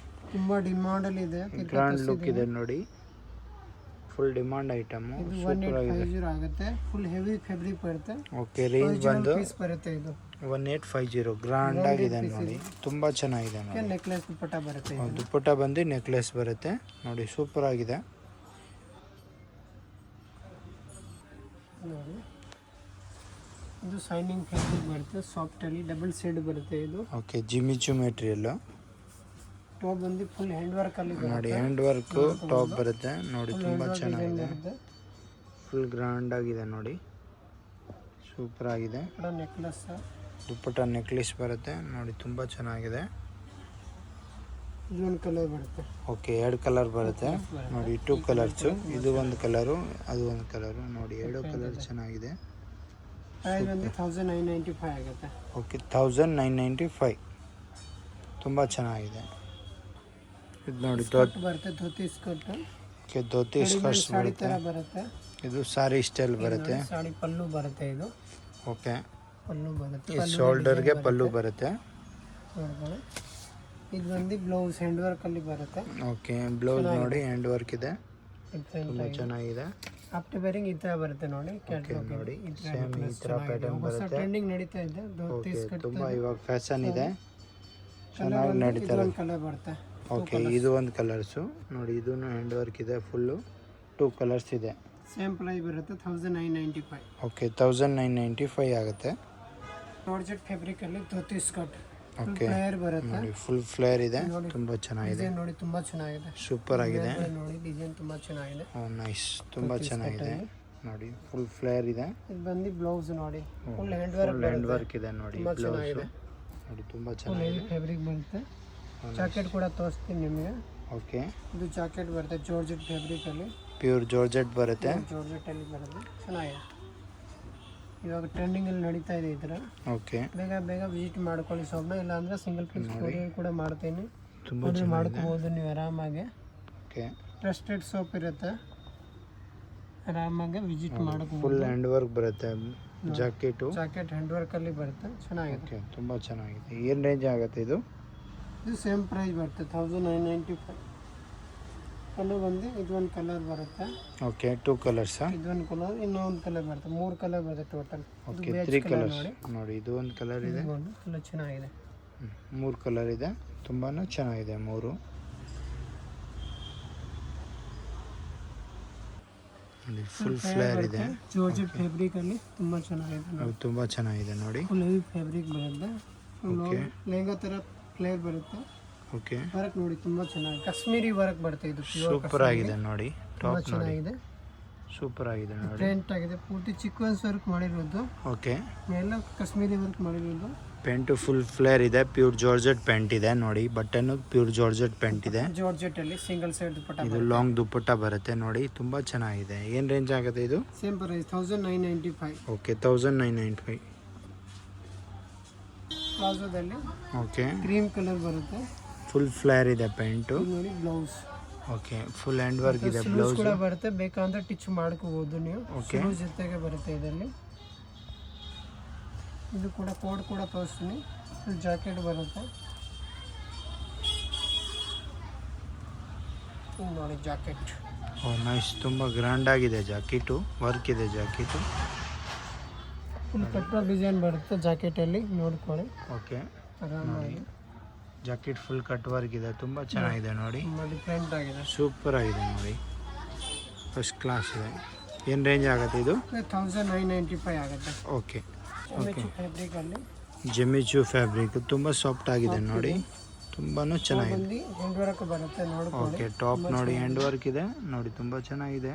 Speaker 1: ತುಂಬ ಡಿಮಾಂಡಲ್ಲಿ ಇದೆ.
Speaker 2: ಗ್ರ್ಯಾಂಡ್ ಲುಕ್ ಇದೆ ನೋಡಿ, ಫುಲ್ ಡಿಮಾಂಡ್ ಐಟಮು,
Speaker 1: ಇದು
Speaker 2: ಸೂಪರ್ ಆಗಿದೆ.
Speaker 1: 1850 ಆಗುತ್ತೆ. ಫುಲ್ ಹೆವಿ ಫ್ಯಾಬ್ರಿಕ್ ಬರುತ್ತೆ.
Speaker 2: ಓಕೆ ರೇಂಜ್ ಬಂದು
Speaker 1: ಪೀಸ್ ಬರುತ್ತೆ. ಇದು
Speaker 2: 1850, ಗ್ರ್ಯಾಂಡ್ ಆಗಿದೆ ನೋಡಿ, ತುಂಬ ಚೆನ್ನಾಗಿದೆ ನೋಡಿ.
Speaker 1: ನೆಕ್ಲೆಸ್ ದುಪ್ಪಟ್ಟ ಬರುತ್ತೆ. ಇದು
Speaker 2: ದುಪ್ಪಟ್ಟ ಬಂದು ನೆಕ್ಲೆಸ್ ಬರುತ್ತೆ ನೋಡಿ, ಸೂಪರ್ ಆಗಿದೆ.
Speaker 1: ನೋಡಿ ಇದು ಶೈನಿಂಗ್ ಫ್ಯಾಬ್ರಿಕ್ ಬರುತ್ತೆ, ಸಾಫ್ಟ್ ಅಲ್ಲಿ ಡಬಲ್ ಶೇಡ್ ಬರುತ್ತೆ. ಇದು
Speaker 2: ಓಕೆ ಜಿಮಿಚು ಮೆಟೀರಿಯಲ್ಲು
Speaker 1: ಟಾಪ್ ಬಂದು ಫುಲ್ ಹ್ಯಾಂಡ್ ವರ್ಕ್ ಅಲ್ಲಿ
Speaker 2: ನೋಡಿ,
Speaker 1: ಬರುತ್ತೆ.
Speaker 2: ಹ್ಯಾಂಡ್ ವರ್ಕ್ ಟಾಪ್ ಬರುತ್ತೆ ನೋಡಿ, ತುಂಬ ಚೆನ್ನಾಗಿದೆ,
Speaker 1: ಬರುತ್ತೆ.
Speaker 2: ಫುಲ್ ಗ್ರ್ಯಾಂಡ್ ಆಗಿದೆ ನೋಡಿ, ಸೂಪರ್ ಆಗಿದೆ.
Speaker 1: ನೆಕ್ಲೆಸ್
Speaker 2: ದುಪ್ಪಟ್ಟ ನೆಕ್ಲೆಸ್ ಬರುತ್ತೆ ನೋಡಿ, ತುಂಬ ಚೆನ್ನಾಗಿದೆ.
Speaker 1: ಇದು ಒಂದು ಕಲರ್ ಬರುತ್ತೆ.
Speaker 2: ಓಕೆ 2 ಕಲರ್ ಬರುತ್ತೆ ನೋಡಿ, 2 ಕಲರ್ಸು, ಇದು ಒಂದು ಕಲರು ಅದು ಒಂದು ಕಲರು ನೋಡಿ, 2 ಕಲರ್ ಚೆನ್ನಾಗಿದೆ.
Speaker 1: ಪ್ರೈಸ್ ಬಂದು 1995 ಆಗುತ್ತೆ.
Speaker 2: ಓಕೆ 1995, ತುಂಬ ಚೆನ್ನಾಗಿದೆ. ಇದು ನೋಡಿ
Speaker 1: ಸ್ಕರ್ಟ್ ಬರುತ್ತೆ, dhoti skirt.
Speaker 2: Okay dhoti skirts
Speaker 1: sari
Speaker 2: ಬರುತ್ತೆ,
Speaker 1: ತರ ಬರುತ್ತೆ.
Speaker 2: ಇದು ಸಾರಿ ಸ್ಟೈಲ್ ಬರುತ್ತೆ.
Speaker 1: ಸಾಡಿ ಪಲ್ಲು ಬರುತ್ತೆ. ಇದು
Speaker 2: ಓಕೆ
Speaker 1: ಪಲ್ಲು ಬರುತ್ತೆ,
Speaker 2: ಈ ಶೋಲ್ಡರ್ಗೆ ಪಲ್ಲು ಬರುತ್ತೆ.
Speaker 1: ನೋಡ್ಬೋದು. ಇದು ಬಂದು ಬ್ಲೌಸ್ ಹ್ಯಾಂಡ್ ವರ್ಕ್ ಅಲ್ಲಿ ಬರುತ್ತೆ.
Speaker 2: ಓಕೆ ಬ್ಲೌಸ್ ನೋಡಿ ಹ್ಯಾಂಡ್ ವರ್ಕ್ ಇದೆ,
Speaker 1: ಡಿಫ್ರೆಂಟ್
Speaker 2: ತುಂಬ
Speaker 1: ಆಗಿ
Speaker 2: ಚೆನ್ನಾಗಿದೆ.
Speaker 1: ಆಫ್ಟರ್ ವೇರಿಂಗ್ ಈ ತರ ಬರುತ್ತೆ ನೋಡಿ. ಕ್ಯಾಟ್ಲಾಗ್
Speaker 2: ನೋಡಿ
Speaker 1: ಈ ತರ
Speaker 2: ಸೇಮ್ ಈ ಥರ ಪ್ಯಾಟರ್ನ್
Speaker 1: ಹೊಸ
Speaker 2: ಬರುತ್ತೆ.
Speaker 1: ಟ್ರೆಂಡಿಂಗ್ ನಡೀತಾ ಇದೆ ಧೋತಿ
Speaker 2: ಓಕೆ
Speaker 1: ಸ್ಕರ್ಟ್.
Speaker 2: ತುಂಬ ಇವಾಗ ಫ್ಯಾಷನ್ ಇದೆ,
Speaker 1: ಕಲರ್
Speaker 2: ಚೆನ್ನಾಗಿ ನಡೀತಾರೆ.
Speaker 1: ಒಂದು ಕಲರ್ ಬರುತ್ತೆ.
Speaker 2: ಓಕೆ ಇದು ಒಂದು ಕಲರ್ಸು ನೋಡಿ, ಇದೂ ಹ್ಯಾಂಡ್ ವರ್ಕ್ ಇದೆ, ಫುಲ್ಲು 2 ಕಲರ್ಸ್ ಇದೆ.
Speaker 1: ಸೇಮ್ ಪ್ರೈಸ್ ಬರುತ್ತೆ 1995.
Speaker 2: ಓಕೆ 1995 ಆಗುತ್ತೆ.
Speaker 1: ಜಾರ್ಜೆಟ್ ಫ್ಯಾಬ್ರಿಕ್ ಅಲ್ಲಿ ಧೋತಿ ಸ್ಕರ್ಟ್.
Speaker 2: ಓಕೆ
Speaker 1: ಫ್ಲೇಯರ್ ಬರುತ್ತೆ
Speaker 2: ನೋಡಿ ಫುಲ್ ಫ್ಲೇರ್ ಇದೆ ತುಂಬ ಚೆನ್ನಾಗಿದೆ
Speaker 1: ಡಿಸೈನ್ ನೋಡಿ ತುಂಬಾ ಚೆನ್ನಾಗಿದೆ.
Speaker 2: ಸೂಪರ್ ಆಗಿದೆ.
Speaker 1: ನೋಡಿ ಡಿಸೈನ್ ತುಂಬಾ ಚೆನ್ನಾಗಿದೆ.
Speaker 2: ನೈಸ್ ತುಂಬ ಚೆನ್ನಾಗಿದೆ ನೋಡಿ ಫುಲ್ ಫ್ಲೇರ್ ಇದೆ.
Speaker 1: ಇದು ಬಂದು ಬ್ಲೌಸ್ ನೋಡಿ ಫುಲ್ ಹ್ಯಾಂಡ್
Speaker 2: ವರ್ಕ್ ಇದೆ ನೋಡಿ
Speaker 1: ತುಂಬಾ
Speaker 2: ಬ್ಲೌಸ್
Speaker 1: ಚೆನ್ನಾಗಿದೆ.
Speaker 2: ನೋಡಿ ತುಂಬ
Speaker 1: ಫುಲ್
Speaker 2: ಚೆನ್ನಾಗಿದೆ.
Speaker 1: ಹೆವಿ ಫ್ಯಾಬ್ರಿಕ್ ಬರುತ್ತೆ. ಜಾಕೆಟ್ ಕೂಡ ತೋರಿಸ್ತೀನಿ ನಿಮಗೆ.
Speaker 2: ಓಕೆ
Speaker 1: ಇದು ಜಾಕೆಟ್ ಬರುತ್ತೆ ಜಾರ್ಜೆಟ್ ಫ್ಯಾಬ್ರಿಕ್ ಅಲ್ಲಿ,
Speaker 2: ಪ್ಯೂರ್ ಜಾರ್ಜೆಟ್ ಬರುತ್ತೆ.
Speaker 1: ಜಾರ್ಜೆಟ್ ಅಲ್ಲಿ ಬರುತ್ತೆ ಚೆನ್ನಾಗಿದೆ. ಇವಾಗ ಟ್ರೆಂಡಿಂಗ್ ಅಲ್ಲಿ ನಡೀತಾ ಇದೆ ಈ ಥರ.
Speaker 2: ಓಕೆ
Speaker 1: ಬೇಗ ಬೇಗ ವಿಸಿಟ್ ಮಾಡ್ಕೊಳ್ಳಿ ಶಾಪ್ನ. ಇಲ್ಲ ಅಂದ್ರೆ ಸಿಂಗಲ್ ಪೀಸ್ ಕೊರಿಯರ್ ಕೂಡ ಮಾಡ್ತೀನಿ,
Speaker 2: ತುಂಬ
Speaker 1: ಆರ್ಡರ್ ಮಾಡ್ಕೋಬಹುದು ನೀವು ಆರಾಮಾಗಿ.
Speaker 2: ಓಕೆ
Speaker 1: ಟ್ರಸ್ಟೆಡ್ ಶಾಪ್ ಇರುತ್ತೆ, ಆರಾಮಾಗಿ ವಿಸಿಟ್ ಮಾಡ್ಕೋಬಹುದು.
Speaker 2: ಫುಲ್ ಹ್ಯಾಂಡ್ ವರ್ಕ್ ಬರುತ್ತೆ ಜಾಕೆಟು.
Speaker 1: ಜಾಕೆಟ್ ಹ್ಯಾಂಡ್ ವರ್ಕ್ ಅಲ್ಲಿ ಬರುತ್ತೆ ಚೆನ್ನಾಗಿದೆ.
Speaker 2: ಓಕೆ ತುಂಬ ಚೆನ್ನಾಗಿದೆ. ಏನು ರೇಂಜ್ ಆಗುತ್ತೆ ಇದು?
Speaker 1: ಇದು ಸೇಮ್ ಪ್ರೈಸ್ ಬರುತ್ತೆ 1995. ಕಲರ್ ಬಂದು ಇದೊಂದು ಕಲರ್ ಬರುತ್ತೆ.
Speaker 2: ಓಕೆ 2 ಕಲರ್ಸಾ?
Speaker 1: ಇದೊಂದು ಕಲರ್ ಇನ್ನೊಂದು ಕಲರ್ ಬರುತ್ತೆ, 3 ಕಲರ್ ಬರುತ್ತೆ ಟೋಟಲ್.
Speaker 2: ಓಕೆ 3 ಕಲರ್ಸ್ ನೋಡಿ. ಇದು ಒಂದು ಕಲರ್ ಇದೆ,
Speaker 1: ಕಲರ್ ಚೆನ್ನಾಗಿದೆ.
Speaker 2: 3 ಕಲರ್ ಇದೆ, ತುಂಬಾ ಚೆನ್ನಾಗಿದೆ 3 ನೋಡಿ. ಫುಲ್ ಫ್ಲೇರ್ ಇದೆ,
Speaker 1: ಜಾರ್ಜೆಟ್ ಫ್ಯಾಬ್ರಿಕ್ ಅಲ್ಲಿ ತುಂಬಾ ಚೆನ್ನಾಗಿದೆ.
Speaker 2: ಅದು ತುಂಬ ಚೆನ್ನಾಗಿದೆ ನೋಡಿ.
Speaker 1: ಫುಲ್ ಹೆವಿ ಫ್ಯಾಬ್ರಿಕ್ ಬರುತ್ತೆ.
Speaker 2: ಓಕೆ
Speaker 1: ಲೆಹಂಗಾ ತರ ಫ್ಲೇರ್ ಬರುತ್ತೆ.
Speaker 2: ಓಕೆ
Speaker 1: ವರ್ಕ್ ನೋಡಿ ತುಂಬಾ ಚೆನ್ನಾಗಿದೆ. ಕಾಶ್ಮೀರಿ ವರ್ಕ್ ಬರುತ್ತೆ. ಇದು
Speaker 2: ಸೂಪರ್ ಆಗಿದೆ ನೋಡಿ.
Speaker 1: ತುಂಬಾ
Speaker 2: ಟಾಪ್ ನೋಡಿ
Speaker 1: ಚೆನ್ನಾಗಿದೆ,
Speaker 2: ಸೂಪರ್ ಆಗಿದೆ ನೋಡಿ.
Speaker 1: ಪ್ರಿಂಟ್ ಆಗಿದೆ. ಪೂರ್ತಿ ಸೀಕ್ವೆನ್ಸ್ ವರ್ಕ್ ಮಾಡಿರೋದು,
Speaker 2: ಓಕೆ
Speaker 1: ಎಲ್ಲ ಕಾಶ್ಮೀರಿ ವರ್ಕ್ ಮಾಡಿರೋದು.
Speaker 2: ಪ್ಯಾಂಟು ಫುಲ್ ಫ್ಲೇರ್ ಇದೆ, ಪ್ಯೂರ್ ಜಾರ್ಜೆಟ್ ಪ್ಯಾಂಟ್ ಇದೆ ನೋಡಿ. ಬಟನ್ನು ಪ್ಯೂರ್ ಜಾರ್ಜೆಟ್ ಪ್ಯಾಂಟ್ ಇದೆ.
Speaker 1: ಜಾರ್ಜೆಟ್ ಅಲ್ಲಿ ಸಿಂಗಲ್ ಸೈಡ್ ದುಪಟ್ಟ
Speaker 2: ಇದು ಲಾಂಗ್ ದುಪ್ಪಟ್ಟ ಬರುತ್ತೆ ನೋಡಿ, ತುಂಬ ಚೆನ್ನಾಗಿದೆ. ಏನು ರೇಂಜ್ ಆಗುತ್ತೆ ಇದು?
Speaker 1: Same price 1995.
Speaker 2: ಓಕೆ 1995.
Speaker 1: ಪ್ಲಾಜೋದಲ್ಲಿ
Speaker 2: ಓಕೆ
Speaker 1: ಕ್ರೀಮ್ ಕಲರ್ ಬರುತ್ತೆ.
Speaker 2: ಫುಲ್ ಫ್ಲೇರ್ ಇದೆ ಪ್ಯಾಂಟು.
Speaker 1: ಇದು ನೋಡಿ blouse.
Speaker 2: Okay full hand work ಇದೆ
Speaker 1: ಸ್ಲೀವ್ಸ್
Speaker 2: ಬ್ಲೌಸ್.
Speaker 1: ಕೂಡ ಬರುತ್ತೆ, ಬೇಕಂದ್ರೆ ಟಿಚ್ ಮಾಡ್ಕೋಬಹುದು ನೀವು.
Speaker 2: ಓಕೆ
Speaker 1: ಸ್ಲೀವ್ ಜೊತೆಗೆ ಬರುತ್ತೆ ಇದರಲ್ಲಿ. ಇದು ಕೂಡ ಕೋಡ್ ಕೂಡ ತೋರಿಸ್ತೀನಿ. ಜಾಕೆಟ್ ಬರುತ್ತೆ. ಇದು ನೋಡಿ ಜಾಕೆಟ್.
Speaker 2: ಓ ನೈಸ್, ತುಂಬ ಗ್ರ್ಯಾಂಡ್ ಆಗಿದೆ ಜಾಕೆಟು. ವರ್ಕ್ ಇದೆ ಜಾಕೆಟು.
Speaker 1: ಫುಲ್ ಕಟ್ಟೋ ಡಿಸೈನ್ ಬರುತ್ತೆ ಜಾಕೆಟಲ್ಲಿ, ನೋಡ್ಕೊಳ್ಳಿ
Speaker 2: ಓಕೆ
Speaker 1: ಆರಾಮಾಗಿ.
Speaker 2: ಜಾಕೆಟ್ ಫುಲ್ ಕಟ್ ವರ್ಕ್ ಇದೆ, ತುಂಬ ಚೆನ್ನಾಗಿದೆ ನೋಡಿ.
Speaker 1: ತುಂಬ ಡಿಫ್ರೆಂಟ್ ಆಗಿದೆ.
Speaker 2: ಸೂಪರ್ ಆಗಿದೆ ನೋಡಿ, ಫಸ್ಟ್ ಕ್ಲಾಸ್ ಇದೆ. ಏನು ರೇಂಜ್ ಆಗುತ್ತೆ ಇದು?
Speaker 1: 1995 ಆಗುತ್ತೆ.
Speaker 2: ಓಕೆ
Speaker 1: ಫ್ಯಾಬ್ರಿಕ್ ಅಲ್ಲಿ
Speaker 2: ಜೆಮಿಚು ಫ್ಯಾಬ್ರಿಕ್ ತುಂಬ ಸಾಫ್ಟ್ ಆಗಿದೆ ನೋಡಿ, ತುಂಬಾ ಚೆನ್ನಾಗಿದೆ.
Speaker 1: ಬಂದು ಹ್ಯಾಂಡ್ ವರ್ಕ್ ಬರುತ್ತೆ ನೋಡ್ಕೊಳ್ಳಿ.
Speaker 2: ಓಕೆ ಟಾಪ್ ನೋಡಿ ಹ್ಯಾಂಡ್ ವರ್ಕ್ ಇದೆ ನೋಡಿ, ತುಂಬ ಚೆನ್ನಾಗಿದೆ.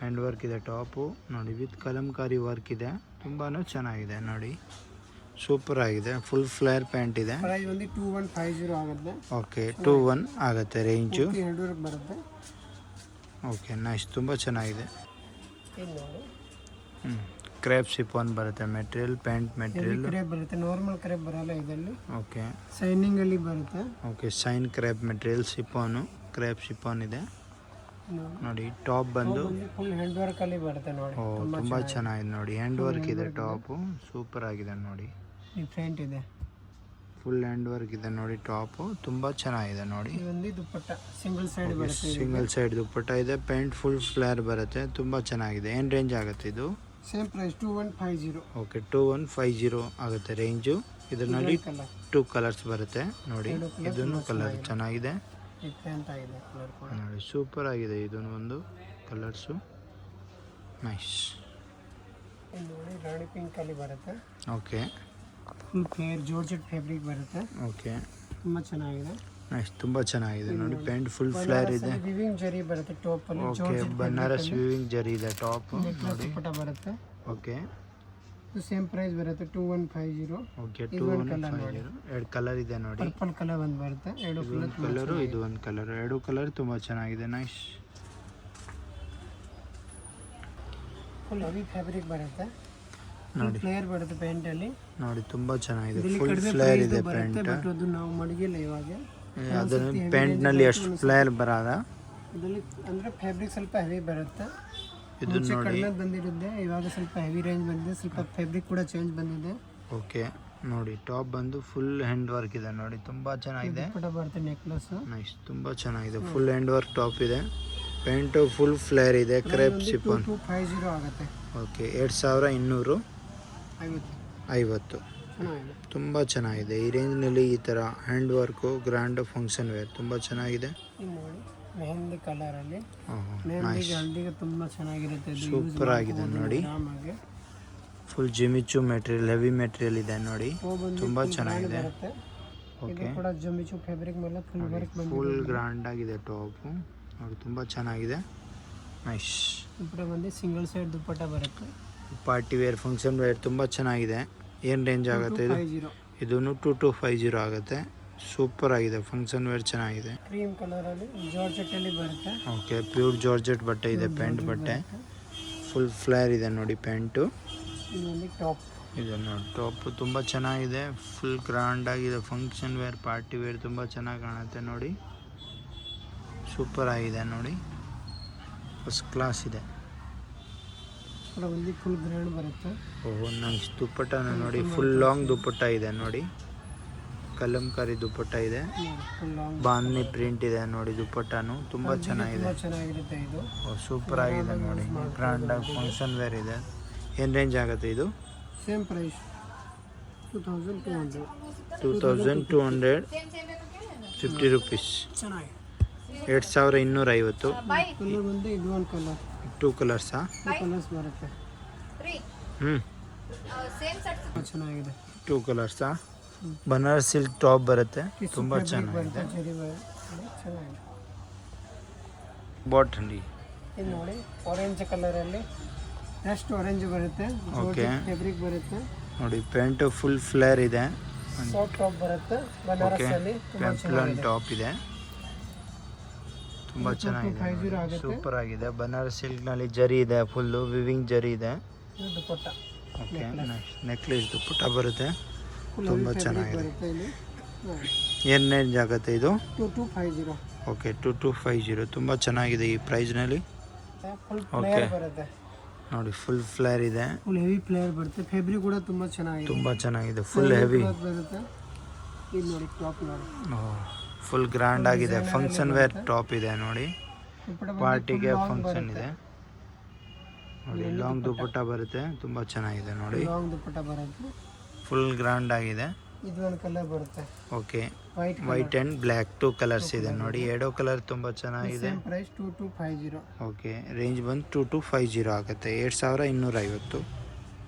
Speaker 2: ಹ್ಯಾಂಡ್ ವರ್ಕ್ ಇದೆ ಟಾಪು ನೋಡಿ, ವಿತ್ ಕಲಂಕಾರಿ ವರ್ಕ್ ಇದೆ, ತುಂಬಾ ಚೆನ್ನಾಗಿದೆ ನೋಡಿ, ಸೂಪರ್ ಆಗಿದೆ. ಫುಲ್ ಫ್ಲೇರ್ ಪ್ಯಾಂಟ್ ಇದೆ.
Speaker 1: ಪ್ರೈಸ್ ಬಂದು 2150 ಆಗುತ್ತೆ.
Speaker 2: ಓಕೆ 21 ಆಗುತ್ತೆ ರೇಂಜು.
Speaker 1: ಹ್ಯಾಂಡ್ ವರ್ಕ್ ಬರುತ್ತೆ.
Speaker 2: ಓಕೆ ನೈಸ್, ತುಂಬ ಚೆನ್ನಾಗಿದೆ.
Speaker 1: ಇದು ನೋಡಿ
Speaker 2: ಕ್ರೇಪ್ ಸಿಫಾನ್ ಬರುತ್ತೆ ಮೆಟೀರಿಯಲ್, ಪ್ಯಾಂಟ್ ಮೆಟೀರಿಯಲ್.
Speaker 1: ಕ್ರೇಪ್ ಬರುತ್ತೆ, ನಾರ್ಮಲ್ ಕ್ರೇಪ್ ಬರಲ್ಲ ಇದರಲ್ಲಿ.
Speaker 2: ಓಕೆ
Speaker 1: ಶೈನಿಂಗ್ ಅಲ್ಲಿ ಬರುತ್ತೆ.
Speaker 2: ಓಕೆ ಸೈನ್ crepe material chiffon, crepe chiffon ಇದೆ ನೋಡಿ. ಟಾಪ್ ಬಂದು
Speaker 1: ಫುಲ್ ಹ್ಯಾಂಡ್ ವರ್ಕ್ ಅಲ್ಲಿ ಬರುತ್ತೆ ನೋಡಿ.
Speaker 2: ಓ ತುಂಬ ಚೆನ್ನಾಗಿದೆ ನೋಡಿ, ಹ್ಯಾಂಡ್ ವರ್ಕ್ ಇದೆ ಟಾಪು, ಸೂಪರ್ ಆಗಿದೆ ನೋಡಿ.
Speaker 1: ಡಿಫ್ರೆಂಟ್ ಇದೆ,
Speaker 2: ಫುಲ್ ಹ್ಯಾಂಡ್ ವರ್ಕ್ ಇದೆ ನೋಡಿ ಟಾಪು, ತುಂಬ ಚೆನ್ನಾಗಿದೆ ನೋಡಿ.
Speaker 1: ಇದೊಂದು ದುಪ್ಪಟ್ಟ ಸಿಂಗಲ್ ಸೈಡ್ ಬರುತ್ತೆ.
Speaker 2: ಸಿಂಗಲ್ ಸೈಡ್ ದುಪ್ಪಟ್ಟ ಇದೆ, ಪ್ಯಾಂಟ್ ಫುಲ್ ಫ್ಲೇರ್ ಬರುತ್ತೆ, ತುಂಬ ಚೆನ್ನಾಗಿದೆ. ಏನು ರೇಂಜ್ ಆಗುತ್ತೆ ಇದು?
Speaker 1: Same price 2150.
Speaker 2: ಓಕೆ 2150 ಆಗುತ್ತೆ ರೇಂಜು. ಇದರಲ್ಲಿ 2 ಕಲರ್ಸ್ ಬರುತ್ತೆ ನೋಡಿ. ಇದನ್ನು ಕಲರ್ ಚೆನ್ನಾಗಿದೆ,
Speaker 1: ಡಿಫ್ರೆಂಟ್ ಆಗಿದೆ ಕಲರ್ ಕೂಡ
Speaker 2: ನೋಡಿ, ಸೂಪರ್ ಆಗಿದೆ. ಇದನ್ನು ಒಂದು ಕಲರ್ಸು ನೈಸ್.
Speaker 1: ಇದು ನೋಡಿ ರಾಣಿ ಪಿಂಕ್ ಅಲ್ಲಿ ಬರುತ್ತೆ.
Speaker 2: Okay
Speaker 1: full flare georgette fabric ಬರುತ್ತೆ.
Speaker 2: ಓಕೆ
Speaker 1: ತುಂಬಾ ಚೆನ್ನಾಗಿದೆ.
Speaker 2: ನೈಸ್, ತುಂಬ ಚೆನ್ನಾಗಿದೆ ನೋಡಿ. ಪ್ಯಾಂಟ್ ಫುಲ್ ಫ್ಲೇರ್ ಇದೆ.
Speaker 1: ವಿವಿಂಗ್ ಜರಿ ಬರುತ್ತೆ ಟಾಪ್ ಅಲ್ಲಿ.
Speaker 2: ಓಕೆ ಬನಾರಸ್ ವಿವಿಂಗ್ ಜರಿ ಇದೆ ಟಾಪ್ ನೋಡಿ.
Speaker 1: ದುಪ್ಪಟ್ಟ ಬರುತ್ತೆ.
Speaker 2: ಓಕೆ
Speaker 1: ಇದು ಸೇಮ್ ಪ್ರೈಸ್ ಬರುತ್ತೆ 2150.
Speaker 2: ಓಕೆ 2150. 2 ಕಲರ್ ಇದೆ ನೋಡಿ.
Speaker 1: ಪರ್ಪಲ್ ಕಲರ್ ಒಂದು ಬರುತ್ತೆ. ಎರಡು
Speaker 2: ಕಲರು ಇದು ಒಂದು ಕಲರ್, 2 ಕಲರ್ ತುಂಬ ಚೆನ್ನಾಗಿದೆ. ನೈಸ್,
Speaker 1: ಫುಲ್ ಹೆವಿ ಫ್ಯಾಬ್ರಿಕ್ ಬರುತ್ತೆ
Speaker 2: ನೋಡಿ.
Speaker 1: ಫ್ಲೇರ್ ಬರುತ್ತೆ ಪ್ಯಾಂಟ್ ಅಲ್ಲಿ
Speaker 2: ನೋಡಿ, ತುಂಬ ಚೆನ್ನಾಗಿದೆ.
Speaker 1: ಇದರಲ್ಲಿ
Speaker 2: ಫುಲ್
Speaker 1: ಕಡಿಮೆ
Speaker 2: ಫ್ಲೇರ್
Speaker 1: price
Speaker 2: ಇದೆ
Speaker 1: ಬರುತ್ತೆ,
Speaker 2: ಪ್ಯಾಂಟ್.
Speaker 1: ಬಟ್ ಅದು ನಾವು ಮಡಗಿಲ್ಲ ಇವಾಗ.
Speaker 2: ಅದನ್ನು ಪ್ಯಾಂಟ್ನಲ್ಲಿ ಎಷ್ಟು ಫ್ಲೇರ್ ಬರಲ್ಲ.
Speaker 1: ಇದರಲ್ಲಿ ಅಂದ್ರೆ ಫ್ಯಾಬ್ರಿಕ್ ಸ್ವಲ್ಪ ಹೆವಿ ಬರುತ್ತೆ.
Speaker 2: ಇದು
Speaker 1: ಮುಂಚೆ
Speaker 2: ನೋಡಿ.
Speaker 1: ಕಡಿಮೆ ಬಂದಿರುತ್ತೆ, ಇವಾಗ ಸ್ವಲ್ಪ ಹೆವಿ ರೇಂಜ್ ಬಂದಿದೆ. ಸ್ವಲ್ಪ ಫ್ಯಾಬ್ರಿಕ್ ಕೂಡ ಚೇಂಜ್ ಬಂದಿದೆ.
Speaker 2: ಓಕೆ ನೋಡಿ, ಟಾಪ್ ಬಂದು ಫುಲ್ ಹ್ಯಾಂಡ್ ವರ್ಕ್ ಇದೆ ನೋಡಿ, ತುಂಬ ಚೆನ್ನಾಗಿದೆ.
Speaker 1: ದುಪ್ಪಟ್ಟ ಬರುತ್ತೆ ನೆಕ್ಲೆಸ್.
Speaker 2: ನೈಸ್, ತುಂಬ ಚೆನ್ನಾಗಿದೆ. ಫುಲ್ ಹ್ಯಾಂಡ್ ವರ್ಕ್ ಟಾಪ್ ಇದೆ. ಪ್ಯಾಂಟು ಫುಲ್ ಫ್ಲೇರ್ ಇದೆ, ಕ್ರೇಪ್ ಸಿಫಾನ್.
Speaker 1: 2250 ಆಗುತ್ತೆ.
Speaker 2: ಓಕೆ 2250.
Speaker 1: ಚೆನ್ನಾಗಿದೆ.
Speaker 2: ತುಂಬ ಚೆನ್ನಾಗಿದೆ. ಈ ರೇಂಜ್ನಲ್ಲಿ ಈ ಥರ hand work grand function wear ತುಂಬ ಚೆನ್ನಾಗಿದೆ.
Speaker 1: ಇದು ನೋಡಿ ಮೆಹಂದಿ ಕಲರ್ ಅಲ್ಲಿ.
Speaker 2: ನೈಸ್,
Speaker 1: ಮೆಹಂದಿಗೆ ಹಲ್ದಿಗೆ ತುಂಬಾ ಚೆನ್ನಾಗಿರುತ್ತೆ. ಇದು
Speaker 2: ಸೂಪರ್ ಆಗಿದೆ ನೋಡಿ.
Speaker 1: ಆರಾಮಾಗಿ
Speaker 2: full jimmy choo material, heavy material ಇದೆ ನೋಡಿ, ತುಂಬ ಚೆನ್ನಾಗಿದೆ.
Speaker 1: ಬರುತ್ತೆ. ಇದು
Speaker 2: ಓಕೆ,
Speaker 1: ಕೂಡ ಜಮಿಚು ಫ್ಯಾಬ್ರಿಕ್ ಮೇಲೆ ಫುಲ್ ವರ್ಕ್
Speaker 2: ಫುಲ್
Speaker 1: ಬಂದಿದೆ.
Speaker 2: ಗ್ರ್ಯಾಂಡ್ ಆಗಿದೆ ಟಾಪು ನೋಡಿ, ತುಂಬ ಚೆನ್ನಾಗಿದೆ. ನೈಸ್.
Speaker 1: ದುಪ್ಪಟ್ಟ ಬಂದು ಸಿಂಗಲ್ ಸೈಡ್ ದುಪ್ಪಟ್ಟ ಬರುತ್ತೆ.
Speaker 2: ಪಾರ್ಟಿ ವೇರ್, ಫಂಕ್ಷನ್ ವೇರ್ ತುಂಬ ಚೆನ್ನಾಗಿದೆ. ಏನು ರೇಂಜ್ ಆಗುತ್ತೆ ಇದು?
Speaker 1: 250.
Speaker 2: ಇದೂ 2250 ಆಗುತ್ತೆ. ಸೂಪರ್ ಆಗಿದೆ, ಫಂಕ್ಷನ್ ವೇರ್ ಚೆನ್ನಾಗಿದೆ.
Speaker 1: ಕ್ರೀಮ್ ಕಲರ್ ಅಲ್ಲಿ ಜಾರ್ಜೆಟ್ ಅಲ್ಲಿ ಬರುತ್ತೆ.
Speaker 2: ಓಕೆ, ಪ್ಯೂರ್ ಜಾರ್ಜೆಟ್ ಬಟ್ಟೆ ಇದೆ, ಪ್ಯಾಂಟ್ ಬಟ್ಟೆ ಫುಲ್ ಫ್ಲೇರ್ ಇದೆ ನೋಡಿ ಪ್ಯಾಂಟು.
Speaker 1: ಇನ್ನೊಂದು ಟಾಪ್.
Speaker 2: ಇದು ನೋಡಿ ಟಾಪ್ ತುಂಬ ಚೆನ್ನಾಗಿದೆ, ಫುಲ್ ಗ್ರ್ಯಾಂಡ್ ಆಗಿದೆ. ಫಂಕ್ಷನ್ ವೇರ್, ಪಾರ್ಟಿ ವೇರ್ ತುಂಬ ಚೆನ್ನಾಗಿ ಕಾಣುತ್ತೆ ನೋಡಿ. ಸೂಪರ್ ಆಗಿದೆ ನೋಡಿ, ಫಸ್ಟ್ ಕ್ಲಾಸ್ ಇದೆ.
Speaker 1: ಒಂದು ಫುಲ್ ಗ್ರ್ಯಾಂಡ್ ಬರುತ್ತೆ.
Speaker 2: ಓಹೋ, ನಂಗೆ ದುಪ್ಪಟ್ಟನ ನೋಡಿ, ಫುಲ್ ಲಾಂಗ್ ದುಪ್ಪಟ್ಟ ಇದೆ ನೋಡಿ, ಕಲಂಕಾರಿ ದುಪ್ಪಟ್ಟ ಇದೆ,
Speaker 1: ಫುಲ್ ಲಾಂಗ್
Speaker 2: ಬಾಂಧನಿ ಪ್ರಿಂಟ್ ಇದೆ ನೋಡಿ. ದುಪ್ಪಟ್ಟನು ತುಂಬ ಚೆನ್ನಾಗಿದೆ,
Speaker 1: ತುಂಬಾ ಚೆನ್ನಾಗಿರುತ್ತೆ ಇದು.
Speaker 2: ಸೂಪರ್ ಆಗಿದೆ ನೋಡಿ. ಗ್ರ್ಯಾಂಡಾಗಿ ಫಂಕ್ಷನ್ ವೇರ್ ಇದೆ. ಏನು ರೇಂಜ್ ಆಗುತ್ತೆ ಇದು?
Speaker 1: Same price 2200.
Speaker 2: 2250 ರುಪೀಸ್.
Speaker 1: ಚೆನ್ನಾಗಿ
Speaker 2: 2250.
Speaker 1: ಕಲರ್ ಬಂದು ಇದು ಒಂದು ಕಲರ್.
Speaker 2: 2 ಕಲರ್ಸಾ?
Speaker 1: 2 ಕಲರ್ಸ್ ಬರುತ್ತೆ. ಚೆನ್ನಾಗಿದೆ.
Speaker 2: 2 ಕಲರ್ಸಾ? ಬನಾರಸ್ ಸಿಲ್ಕ್ ಟಾಪ್ ಬರುತ್ತೆ, ತುಂಬ ಚೆನ್ನಾಗಿದೆ.
Speaker 1: ಚೆನ್ನಾಗಿದೆ.
Speaker 2: ಬಾಟಂಡಿ
Speaker 1: ಇದು ನೋಡಿ ಆರೆಂಜ್ ಕಲರ್ ಅಲ್ಲಿ ನೆಕ್ಸ್ಟ್ ಆರೆಂಜ್ ಬರುತ್ತೆ.
Speaker 2: ಓಕೆ,
Speaker 1: ಫ್ಯಾಬ್ರಿಕ್ ಬರುತ್ತೆ.
Speaker 2: ನೋಡಿ ಪ್ಯಾಂಟು ಫುಲ್ ಫ್ಲೇರ್ ಇದೆ.
Speaker 1: ಸಾಫ್ಟ್ ಟಾಪ್ ಬರುತ್ತೆ. ಬನಾರಸ್ ಅಲ್ಲಿ ತುಂಬಾ ಚೆನ್ನಾಗಿದೆ.
Speaker 2: ಟಾಪ್ ಇದೆ, ತುಂಬ ಚೆನ್ನಾಗಿದೆ,
Speaker 1: 250 ಆಗುತ್ತೆ.
Speaker 2: ಸೂಪರ್ ಆಗಿದೆ. ಬನಾರಸ್ ಸಿಲ್ಕ್ನಲ್ಲಿ ಜರಿ ಇದೆ, ಫುಲ್ಲು ವಿವಿಂಗ್ ಜರಿ ಇದೆ.
Speaker 1: ಇದು ದುಪ್ಪಟ್ಟ.
Speaker 2: ಓಕೆ, ನೆಕ್ಲೆಸ್ ದುಪ್ಪಟ್ಟ ಬರುತ್ತೆ, ತುಂಬ ಚೆನ್ನಾಗಿದೆ.
Speaker 1: ಬರುತ್ತೆ ಇಲ್ಲಿ.
Speaker 2: ಏನು ರೇಂಜ್ ಆಗುತ್ತೆ ಇದು?
Speaker 1: 2250.
Speaker 2: ಓಕೆ, 2250 ತುಂಬ ಚೆನ್ನಾಗಿದೆ ಈ ಪ್ರೈಸ್ನಲ್ಲಿ.
Speaker 1: Full
Speaker 2: okay.
Speaker 1: ಫ್ಲೇರ್ ಬರುತ್ತೆ.
Speaker 2: ನೋಡಿ ಫುಲ್ ಫ್ಲೇರ್ ಇದೆ,
Speaker 1: ಫುಲ್ ಹೆವಿ ಫ್ಲೇರ್ ಬರುತ್ತೆ. ಫ್ಯಾಬ್ರಿಕ್ ಕೂಡ ತುಂಬಾ ಚೆನ್ನಾಗಿದೆ.
Speaker 2: ತುಂಬ ಚೆನ್ನಾಗಿದೆ, ಫುಲ್ ಹೆವಿ.
Speaker 1: ಬರುತ್ತೆ. ಇದು ನೋಡಿ ಟಾಪ್ ನೋಡಿ.
Speaker 2: ಫುಲ್ ಗ್ರ್ಯಾಂಡ್ ಆಗಿದೆ. ಫಂಕ್ಷನ್ ವೇರ್ ಟಾಪ್ ಇದೆ ನೋಡಿ,
Speaker 1: ದುಪ್ಪಟ್ಟ ಬಂದು
Speaker 2: ಪಾರ್ಟಿಗೆ
Speaker 1: full long
Speaker 2: ಫಂಕ್ಷನ್
Speaker 1: ಬರುತ್ತೆ.
Speaker 2: ಇದೆ ನೋಡಿ. ಲಾಂಗ್ ದುಪ್ಪಟ್ಟ ಬರುತ್ತೆ, ತುಂಬ ಚೆನ್ನಾಗಿದೆ ನೋಡಿ,
Speaker 1: ಲಾಂಗ್ ದುಪ್ಪಟ್ಟ ಬರುತ್ತೆ.
Speaker 2: ಫುಲ್ ಗ್ರ್ಯಾಂಡ್ ಆಗಿದೆ.
Speaker 1: ಇದು ಒಂದು ಕಲರ್ ಬರುತ್ತೆ.
Speaker 2: Okay,
Speaker 1: white
Speaker 2: white and black 2 colours ಇದೆ ನೋಡಿ. ಎರಡೂ ಕಲರ್ ತುಂಬ ಚೆನ್ನಾಗಿದೆ.
Speaker 1: Same price 2250.
Speaker 2: ಓಕೆ, ರೇಂಜ್ ಬಂದು 2250 ಆಗುತ್ತೆ, 2250.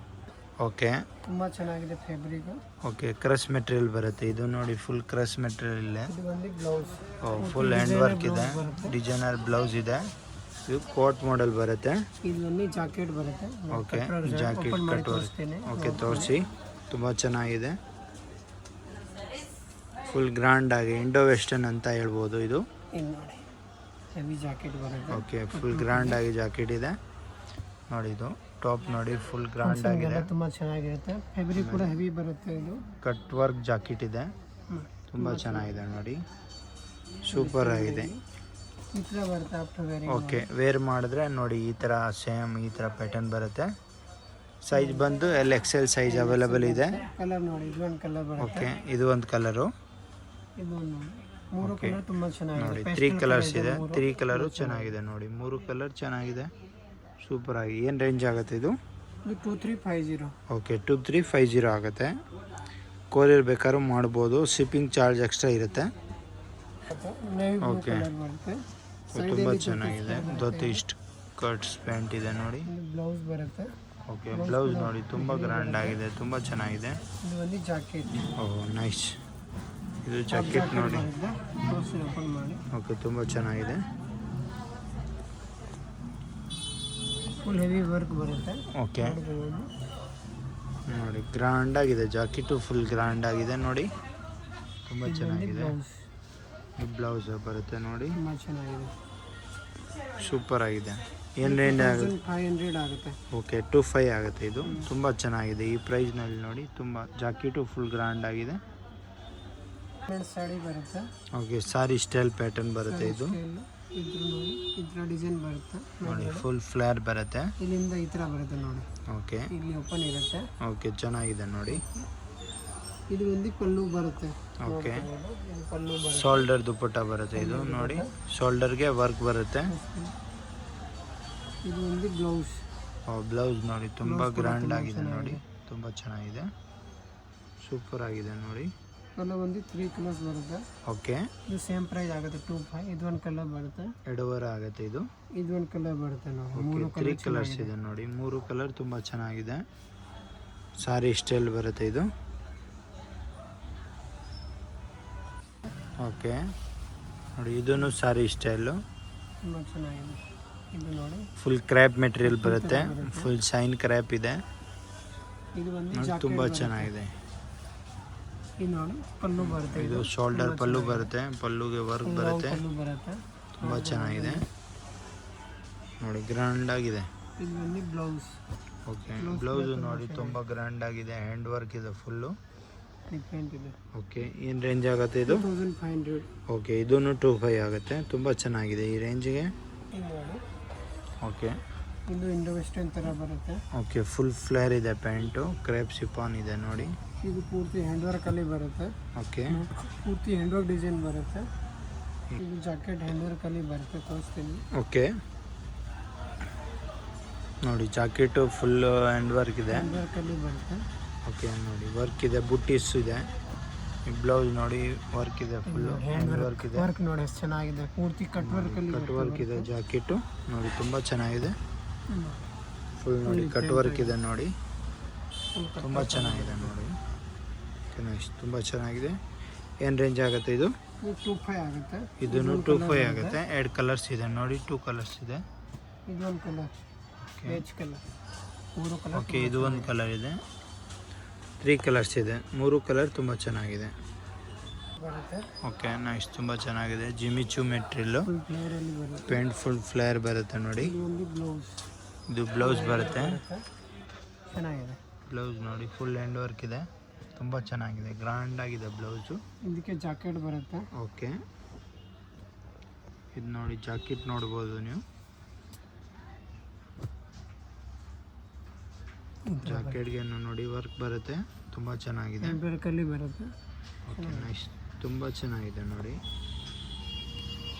Speaker 2: ಓಕೆ,
Speaker 1: ತುಂಬಾ ಚೆನ್ನಾಗಿದೆ ಫ್ಯಾಬ್ರಿಕ್.
Speaker 2: ಓಕೆ, ಕ್ರಶ್ ಮೆಟೀರಿಯಲ್ ಬರುತ್ತೆ ಇದು ನೋಡಿ, ಫುಲ್ ಕ್ರಶ್ ಮೆಟೀರಿಯಲ್ ಇದೆ.
Speaker 1: ಇದು ಬಂದು ಬ್ಲೌಸ್.
Speaker 2: ಫುಲ್ ಹ್ಯಾಂಡ್ ವರ್ಕ್ ಇದೆ, ಡಿಸೈನರ್ ಬ್ಲೌಸ್ ಇದೆ. ಇದು ಕೋಟ್ ಮಾಡೆಲ್ ಬರುತ್ತೆ.
Speaker 1: ಇದು ಬಂದು ಜಾಕೆಟ್ ಬರುತ್ತೆ.
Speaker 2: Okay, jacket cut work. Okay, ತೋರಿಸಿ, ತುಂಬ ಚೆನ್ನಾಗಿದೆ. ಫುಲ್ ಗ್ರ್ಯಾಂಡ್ ಆಗಿ ಇಂಡೋ ವೆಸ್ಟರ್ನ್ ಅಂತ ಹೇಳ್ಬೋದು ಇದು.
Speaker 1: ಇದು ನೋಡಿ ಹೆವಿ ಜಾಕೆಟ್ ಬರುತ್ತೆ.
Speaker 2: ಓಕೆ, ಫುಲ್ ಗ್ರ್ಯಾಂಡ್ ಆಗಿ ಜಾಕೆಟ್ ಇದೆ ನೋಡಿ. ಇದು ಟಾಪ್ ನೋಡಿ, ಫುಲ್ ಗ್ರ್ಯಾಂಡ್ ಆಗಿದೆ,
Speaker 1: ತುಂಬಾ ಚೆನ್ನಾಗಿರುತ್ತೆ. ಫ್ಯಾಬ್ರಿಕ್ ಕೂಡ ಹೆವಿ ಬರುತ್ತೆ. ಇದು
Speaker 2: ಕಟ್ ವರ್ಕ್ ಜಾಕೆಟ್ ಇದೆ, ತುಂಬ ಚೆನ್ನಾಗಿದೆ ನೋಡಿ, ಸೂಪರ್ ಆಗಿದೆ.
Speaker 1: ಈ ಥರ ಬರುತ್ತೆ ಆಫ್ಟರ್ ವೇರಿಂಗ್.
Speaker 2: ಓಕೆ, ವೇರ್ ಮಾಡಿದ್ರೆ ನೋಡಿ ಈ ಥರ ಸೇಮ್ ಈ ಥರ ಪ್ಯಾಟರ್ನ್ ಬರುತ್ತೆ. ಸೈಜ್ ಬಂದು XL ಸೈಜ್ ಅವೈಲೇಬಲ್ ಇದೆ.
Speaker 1: ಕಲರ್ ನೋಡಿ, ಇದು ಒಂದು ಕಲರ್ ಬರುತ್ತೆ.
Speaker 2: ಓಕೆ, ಇದು ಒಂದು ಕಲರು.
Speaker 1: ಇದು ಒಂದು ಮೂರು
Speaker 2: Okay.
Speaker 1: ಕಲರ್ ತುಂಬಾ ಚೆನ್ನಾಗಿದೆ.
Speaker 2: ನೋಡಿ 3 ಕಲರ್ಸ್ ಇದೆ, 3 ಕಲರು ಚೆನ್ನಾಗಿದೆ ನೋಡಿ, 3 ಕಲರ್ ಚೆನ್ನಾಗಿದೆ, ಸೂಪರ್ ಆಗಿ. ಏನು ರೇಂಜ್ ಆಗುತ್ತೆ ಇದು?
Speaker 1: ಇದು 2350.
Speaker 2: ಓಕೆ, 2350 ಆಗುತ್ತೆ. ಕೊರಿಯರ್ ಬೇಕಾದ್ರೂ ಮಾಡ್ಬೋದು, ಶಿಪ್ಪಿಂಗ್ ಚಾರ್ಜ್ ಎಕ್ಸ್ಟ್ರಾ ಇರುತ್ತೆ.
Speaker 1: Navy blue
Speaker 2: Okay.
Speaker 1: ಕಲರ್ ಬರುತ್ತೆ.
Speaker 2: ತುಂಬ ಚೆನ್ನಾಗಿದೆ. ದೊತ್ತು ಇಷ್ಟು ಕಟ್ಸ್ ಪ್ಯಾಂಟ್ ಇದೆ ನೋಡಿ.
Speaker 1: ಇದು ಬ್ಲೌಸ್ ಬರುತ್ತೆ.
Speaker 2: ಓಕೆ, ಬ್ಲೌಸ್ ನೋಡಿ ತುಂಬ ಗ್ರ್ಯಾಂಡ್ ಆಗಿದೆ, ತುಂಬ ಚೆನ್ನಾಗಿದೆ.
Speaker 1: ಇದು ಒಂದು ಜಾಕೆಟ್.
Speaker 2: ಓಹ್, ನೈಸ್. ಇದು ಜಾಕೆಟ್ ನೋಡಿ.
Speaker 1: ಓಪನ್ ಮಾಡಿ.
Speaker 2: ಓಕೆ, ತುಂಬ ಚೆನ್ನಾಗಿದೆ.
Speaker 1: ಫುಲ್ ಹೆವಿ ವರ್ಕ್ ಬರುತ್ತೆ.
Speaker 2: ಓಕೆ,
Speaker 1: ನೋಡ್ಬೋದು.
Speaker 2: ನೋಡಿ ಗ್ರ್ಯಾಂಡ್ ಆಗಿದೆ, ಜಾಕೆಟು ಫುಲ್ ಗ್ರ್ಯಾಂಡ್ ಆಗಿದೆ ನೋಡಿ, ತುಂಬ
Speaker 1: ಇದು ಒಂದು
Speaker 2: ಚೆನ್ನಾಗಿದೆ.
Speaker 1: ಬ್ಲೌಸ್.
Speaker 2: ಈ ಬ್ಲೌಸ್ ಬರುತ್ತೆ ನೋಡಿ,
Speaker 1: ತುಂಬಾ ಚೆನ್ನಾಗಿದೆ.
Speaker 2: ಸೂಪರ್ ಆಗಿದೆ. ಏನು ರೇಂಜ್ ಆಗುತ್ತೆ?
Speaker 1: 500 ಆಗುತ್ತೆ.
Speaker 2: ಓಕೆ, 25 ಆಗುತ್ತೆ. ಇದು ತುಂಬ ಚೆನ್ನಾಗಿದೆ ಈ ಪ್ರೈಸ್ನಲ್ಲಿ ನೋಡಿ, ತುಂಬ ಜಾಕೆಟು ಫುಲ್ ಗ್ರ್ಯಾಂಡ್ ಆಗಿದೆ.
Speaker 1: ಸಾಡಿ ಬರುತ್ತೆ.
Speaker 2: ಓಕೆ, ಸಾರಿ ಸ್ಟೈಲ್ ಪ್ಯಾಟರ್ನ್ ಬರುತ್ತೆ ಇದು
Speaker 1: ಇದ್ರ ನೋಡಿ, ಈ ಥರ ಡಿಸೈನ್ ಬರುತ್ತೆ
Speaker 2: ನೋಡಿ, ಫುಲ್ ಫ್ಲೇರ್ ಬರುತ್ತೆ.
Speaker 1: ಇಲ್ಲಿಂದ ಈ ಥರ ಬರುತ್ತೆ ನೋಡಿ.
Speaker 2: ಓಕೆ,
Speaker 1: ಇಲ್ಲಿ ಓಪನ್ ಇರುತ್ತೆ.
Speaker 2: ಓಕೆ, ಚೆನ್ನಾಗಿದೆ ನೋಡಿ.
Speaker 1: ಇದು ಒಂದು ಪಲ್ಲು ಬರುತ್ತೆ.
Speaker 2: ಓಕೆ,
Speaker 1: ಇದು ಪಲ್ಲು ಬರುತ್ತೆ.
Speaker 2: ಶೋಲ್ಡರ್ ದುಪ್ಪಟ್ಟ ಬರುತ್ತೆ ಇದು ನೋಡಿ, ಶೋಲ್ಡರ್ಗೆ ವರ್ಕ್ ಬರುತ್ತೆ.
Speaker 1: ಇದು ಒಂದು ಬ್ಲೌಸ್.
Speaker 2: ಬ್ಲೌಸ್ ನೋಡಿ ತುಂಬ ಗ್ರ್ಯಾಂಡ್ ಆಗಿದೆ ನೋಡಿ, ತುಂಬ ಚೆನ್ನಾಗಿದೆ, ಸೂಪರ್ ಆಗಿದೆ ನೋಡಿ.
Speaker 1: ಕಲರ್ ಒಂದು 3 ಕಲರ್ಸ್ ಬರುತ್ತೆ.
Speaker 2: ಓಕೆ,
Speaker 1: ಇದು ಸೇಮ್ ಪ್ರೈಸ್ ಆಗುತ್ತೆ 25. ಇದು ಒಂದು ಕಲರ್ ಬರುತ್ತೆ.
Speaker 2: 2.5 ಆಗುತ್ತೆ ಇದು.
Speaker 1: ಇದು ಒಂದು ಕಲರ್ ಬರುತ್ತೆ ನೋಡಿ.
Speaker 2: ಓಕೆ, 3 ಕಲರ್ಸ್ ಇದೆ ನೋಡಿ, 3 ಕಲರ್ ತುಂಬ ಚೆನ್ನಾಗಿದೆ. ಸಾರಿ ಸ್ಟೈಲ್ ಬರುತ್ತೆ ಇದು. ಓಕೆ ನೋಡಿ, ಇದೂ ಸಾರಿ ಸ್ಟೈಲು.
Speaker 1: ತುಂಬ ಚೆನ್ನಾಗಿದೆ ಇದು ನೋಡಿ.
Speaker 2: ಫುಲ್ ಕ್ರ್ಯಾಪ್ ಮೆಟೀರಿಯಲ್ ಬರುತ್ತೆ, ಫುಲ್ ಶೈನ್ ಕ್ರ್ಯಾಪ್ ಇದೆ
Speaker 1: ಇದು ಬಂದು
Speaker 2: ನೋಡಿ, ತುಂಬ ಚೆನ್ನಾಗಿದೆ.
Speaker 1: ಇದು ನೋಡಿ ಪಲ್ಲು ಬರುತ್ತೆ.
Speaker 2: ಇದು ಶೋಲ್ಡರ್ ಪಲ್ಲು ಬರುತ್ತೆ, ಪಲ್ಲುಗೆ ವರ್ಕ್ ಬರುತ್ತೆ,
Speaker 1: ಪಲ್ಲು ಬರುತ್ತೆ.
Speaker 2: ತುಂಬ ಚೆನ್ನಾಗಿದೆ ನೋಡಿ, ಗ್ರ್ಯಾಂಡ್ ಆಗಿದೆ.
Speaker 1: ಇದು ಬಂದು ಬ್ಲೌಸ್.
Speaker 2: ಓಕೆ, ಬ್ಲೌಸು ನೋಡಿ ತುಂಬ ಗ್ರ್ಯಾಂಡ್ ಆಗಿದೆ, ಹ್ಯಾಂಡ್ ವರ್ಕ್ ಇದೆ ಫುಲ್ಲು.
Speaker 1: ಡಿಫ್ರೆಂಟ್ ಇದೆ.
Speaker 2: ಓಕೆ, ಏನು ರೇಂಜ್ ಆಗುತ್ತೆ ಇದು?
Speaker 1: 2500.
Speaker 2: ಓಕೆ, ಇದೂ 25 ಆಗುತ್ತೆ, ತುಂಬ ಚೆನ್ನಾಗಿದೆ ಈ ರೇಂಜಿಗೆ.
Speaker 1: ಇದು ನೋಡಿ.
Speaker 2: ಓಕೆ,
Speaker 1: ಇದು ಇಂಡೋ ವೆಸ್ಟರ್ನ್ ಥರ ಬರುತ್ತೆ.
Speaker 2: ಓಕೆ, ಫುಲ್ ಫ್ಲೇರ್ ಇದೆ ಪ್ಯಾಂಟು, ಕ್ರೇಪ್ ಸಿಪಾನ್ ಇದೆ ನೋಡಿ.
Speaker 1: ಇದು ಪೂರ್ತಿ ಹ್ಯಾಂಡ್ ವರ್ಕಲ್ಲಿ ಬರುತ್ತೆ.
Speaker 2: ಓಕೆ,
Speaker 1: ಪೂರ್ತಿ ಹ್ಯಾಂಡ್ ವರ್ಕ್ ಡಿಸೈನ್ ಬರುತ್ತೆ. ಇದು ಜಾಕೆಟ್ ಹ್ಯಾಂಡ್ ವರ್ಕಲ್ಲಿ ಬರುತ್ತೆ, ತೋರಿಸ್ತೀನಿ.
Speaker 2: ಓಕೆ ನೋಡಿ, ಜಾಕೆಟು ಫುಲ್ ಹ್ಯಾಂಡ್ ವರ್ಕ್ ಇದೆ.
Speaker 1: ಹ್ಯಾಂಡ್ ವರ್ಕಲ್ಲಿ ಬರುತ್ತೆ.
Speaker 2: ಓಕೆ ನೋಡಿ, ವರ್ಕ್ ಇದೆ, ಬುಟ್ಟೀಸ್ ಇದೆ. ಈ ಬ್ಲೌಸ್ ನೋಡಿ, ವರ್ಕ್ ಇದೆ, ಫುಲ್ಲು ಹ್ಯಾಂಡ್ ವರ್ಕ್ ಇದೆ.
Speaker 1: ವರ್ಕ್ ನೋಡಿ ಎಷ್ಟು ಚೆನ್ನಾಗಿದೆ, ಪೂರ್ತಿ ಕಟ್ ವರ್ಕಲ್ಲಿ
Speaker 2: ಕಟ್ ವರ್ಕ್ ಇದೆ. ಜಾಕೆಟು ನೋಡಿ ತುಂಬ ಚೆನ್ನಾಗಿದೆ, ಫುಲ್ ನೋಡಿ ಕಟ್ ವರ್ಕ್ ಇದೆ ನೋಡಿ, ತುಂಬ ಚೆನ್ನಾಗಿದೆ ನೋಡಿ. ತುಂಬ ಚೆನ್ನಾಗಿದೆ. ಏನು ರೇಂಜ್ ಆಗುತ್ತೆ ಇದು?
Speaker 1: 25 ಆಗುತ್ತೆ.
Speaker 2: ಇದೂ 25 ಆಗುತ್ತೆ. 2 ಕಲರ್ಸ್ ಇದೆ ನೋಡಿ, 2 ಕಲರ್ಸ್ ಇದೆ.
Speaker 1: ಇದೊಂದು colour, beige colour, 3 colour.
Speaker 2: Okay, ಇದು ಒಂದು ಕಲರ್ ಇದೆ, 3 ಕಲರ್ಸ್ ಇದೆ, 3 ಕಲರ್ ತುಂಬ ಚೆನ್ನಾಗಿದೆ.
Speaker 1: ಬರುತ್ತೆ.
Speaker 2: ಓಕೆ, ನೈಸ್, ತುಂಬ ಚೆನ್ನಾಗಿದೆ. ಜಿಮಿಚು ಮೆಟೀರಿಯಲ್ಲು,
Speaker 1: ಫುಲ್ ಫ್ಲೇರಲ್ಲಿ ಬರುತ್ತೆ.
Speaker 2: ಪ್ಯಾಂಟ್ ಫುಲ್ ಫ್ಲೇರ್ ಬರುತ್ತೆ ನೋಡಿ.
Speaker 1: ಇದು ಒಂದು ಬ್ಲೌಸ್.
Speaker 2: ಇದು ಬ್ಲೌಸ್ ಬರುತ್ತೆ.
Speaker 1: ಚೆನ್ನಾಗಿದೆ
Speaker 2: ಬ್ಲೌಸ್ ನೋಡಿ, ಫುಲ್ ಹ್ಯಾಂಡ್ ವರ್ಕ್ ಇದೆ, ತುಂಬ ಚೆನ್ನಾಗಿದೆ, ಗ್ರ್ಯಾಂಡ್ ಆಗಿದೆ ಬ್ಲೌಸು.
Speaker 1: ಇದಕ್ಕೆ ಜಾಕೆಟ್ ಬರುತ್ತೆ.
Speaker 2: ಓಕೆ, ಇದು ನೋಡಿ ಜಾಕೆಟ್ ನೋಡ್ಬೋದು ನೀವು. ಜಾಕೆಟ್ಗೆ ನೋಡಿ ವರ್ಕ್ ಬರುತ್ತೆ, ತುಂಬ ಚೆನ್ನಾಗಿದೆ.
Speaker 1: ಹ್ಯಾಂಡ್ ವರ್ಕಲ್ಲಿ ಬರುತ್ತೆ.
Speaker 2: ಓಕೆ, ನೈಸ್, ತುಂಬ ಚೆನ್ನಾಗಿದೆ ನೋಡಿ,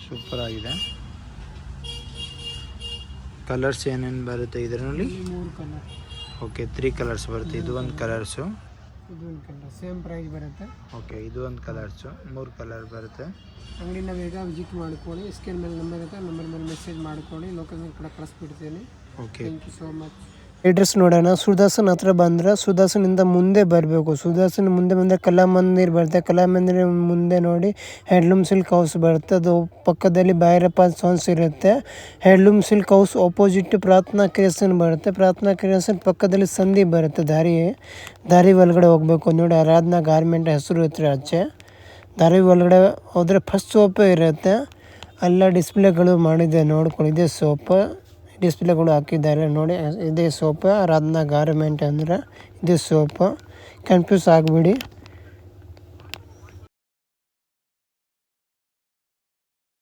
Speaker 2: ಸೂಪರ್ ಆಗಿದೆ. ಕಲರ್ಸ್ ಏನೇನು ಬರುತ್ತೆ ಇದರಲ್ಲಿ?
Speaker 1: 3 ಕಲರ್.
Speaker 2: ಓಕೆ, 3 ಕಲರ್ಸ್ ಬರುತ್ತೆ. ಇದು ಒಂದು ಕಲರ್ಸು.
Speaker 1: ಇದು ಒಂದು ಕಲರ್, ಸೇಮ್ ಪ್ರೈಸ್ ಬರುತ್ತೆ.
Speaker 2: ಓಕೆ, ಇದು ಒಂದು ಕಲರ್ಸು, 3 ಕಲರ್ ಬರುತ್ತೆ.
Speaker 1: ಅಂಗಡಿನ ಬೇಗ ವಿಸಿಟ್ ಮಾಡ್ಕೊಳ್ಳಿ. ಸ್ಕ್ರೀನ್ ಮೇಲೆ ನಂಬರ್ ಇರುತ್ತೆ, ನಂಬರ್ ಮೇಲೆ ಮೆಸೇಜ್ ಮಾಡ್ಕೊಳ್ಳಿ, ಲೊಕೇಶನ್ ಕೂಡ ಕಳಿಸ್ಬಿಡ್ತೀನಿ.
Speaker 2: Okay,
Speaker 1: thank you so much. Address ನೋಡೋಣ. ಸುದರ್ಶನ್ ಹತ್ರ ಬಂದರೆ ಸುದರ್ಶನಿಂದ ಮುಂದೆ ಬರಬೇಕು. ಸುದರ್ಶನ್ ಮುಂದೆ ಬಂದರೆ ಕಲಾಮಂದಿರ್ ಬರುತ್ತೆ. ಕಲಾಮಂದಿರ ಮುಂದೆ ನೋಡಿ ಹ್ಯಾಂಡ್ಲೂಮ್ ಸಿಲ್ಕ್ ಹೌಸ್ ಬರುತ್ತೆ. ಅದು ಪಕ್ಕದಲ್ಲಿ ಭೈರಪ್ಪ ಸಾನ್ಸ್ ಇರುತ್ತೆ. ಹ್ಯಾಂಡ್ಲೂಮ್ ಸಿಲ್ಕ್ ಹೌಸ್ ಆಪೋಸಿಟ್ ಪ್ರಾರ್ಥನಾ ಕ್ರಿಯೇಷನ್ ಬರುತ್ತೆ. ಪ್ರಾರ್ಥನಾ ಕ್ರಿಯೇಷನ್ ಪಕ್ಕದಲ್ಲಿ ಸಂಧಿ ಬರುತ್ತೆ. ದಾರಿ ಒಳಗಡೆ ಹೋಗಬೇಕು ನೋಡಿ. ಆರಾಧನಾ ಗಾರ್ಮೆಂಟ್ ಹೆಸರು ಇರುತ್ತೆ ಆಚೆ. ದಾರಿ ಒಳಗಡೆ ಹೋದರೆ ಫಸ್ಟ್ ಸೋಪೇ ಇರುತ್ತೆ. ಎಲ್ಲ ಡಿಸ್ಪ್ಲೇಗಳು ಮಾಡಿದೆ ನೋಡ್ಕೊಳ್ಳಿ. ಇದೇ ಸೋಪ್ ಡಿಸ್ಪ್ಲೇಗಳು ಹಾಕಿದ್ದಾರೆ ನೋಡಿ. ಇದೇ ಸೋಪ್, ಆರಾಧನಾ ಗಾರ್ಮೆಂಟ್ ಅಂದರೆ ಇದೇ ಸೋಪ್. ಕನ್ಫ್ಯೂಸ್ ಆಗಬೇಡಿ.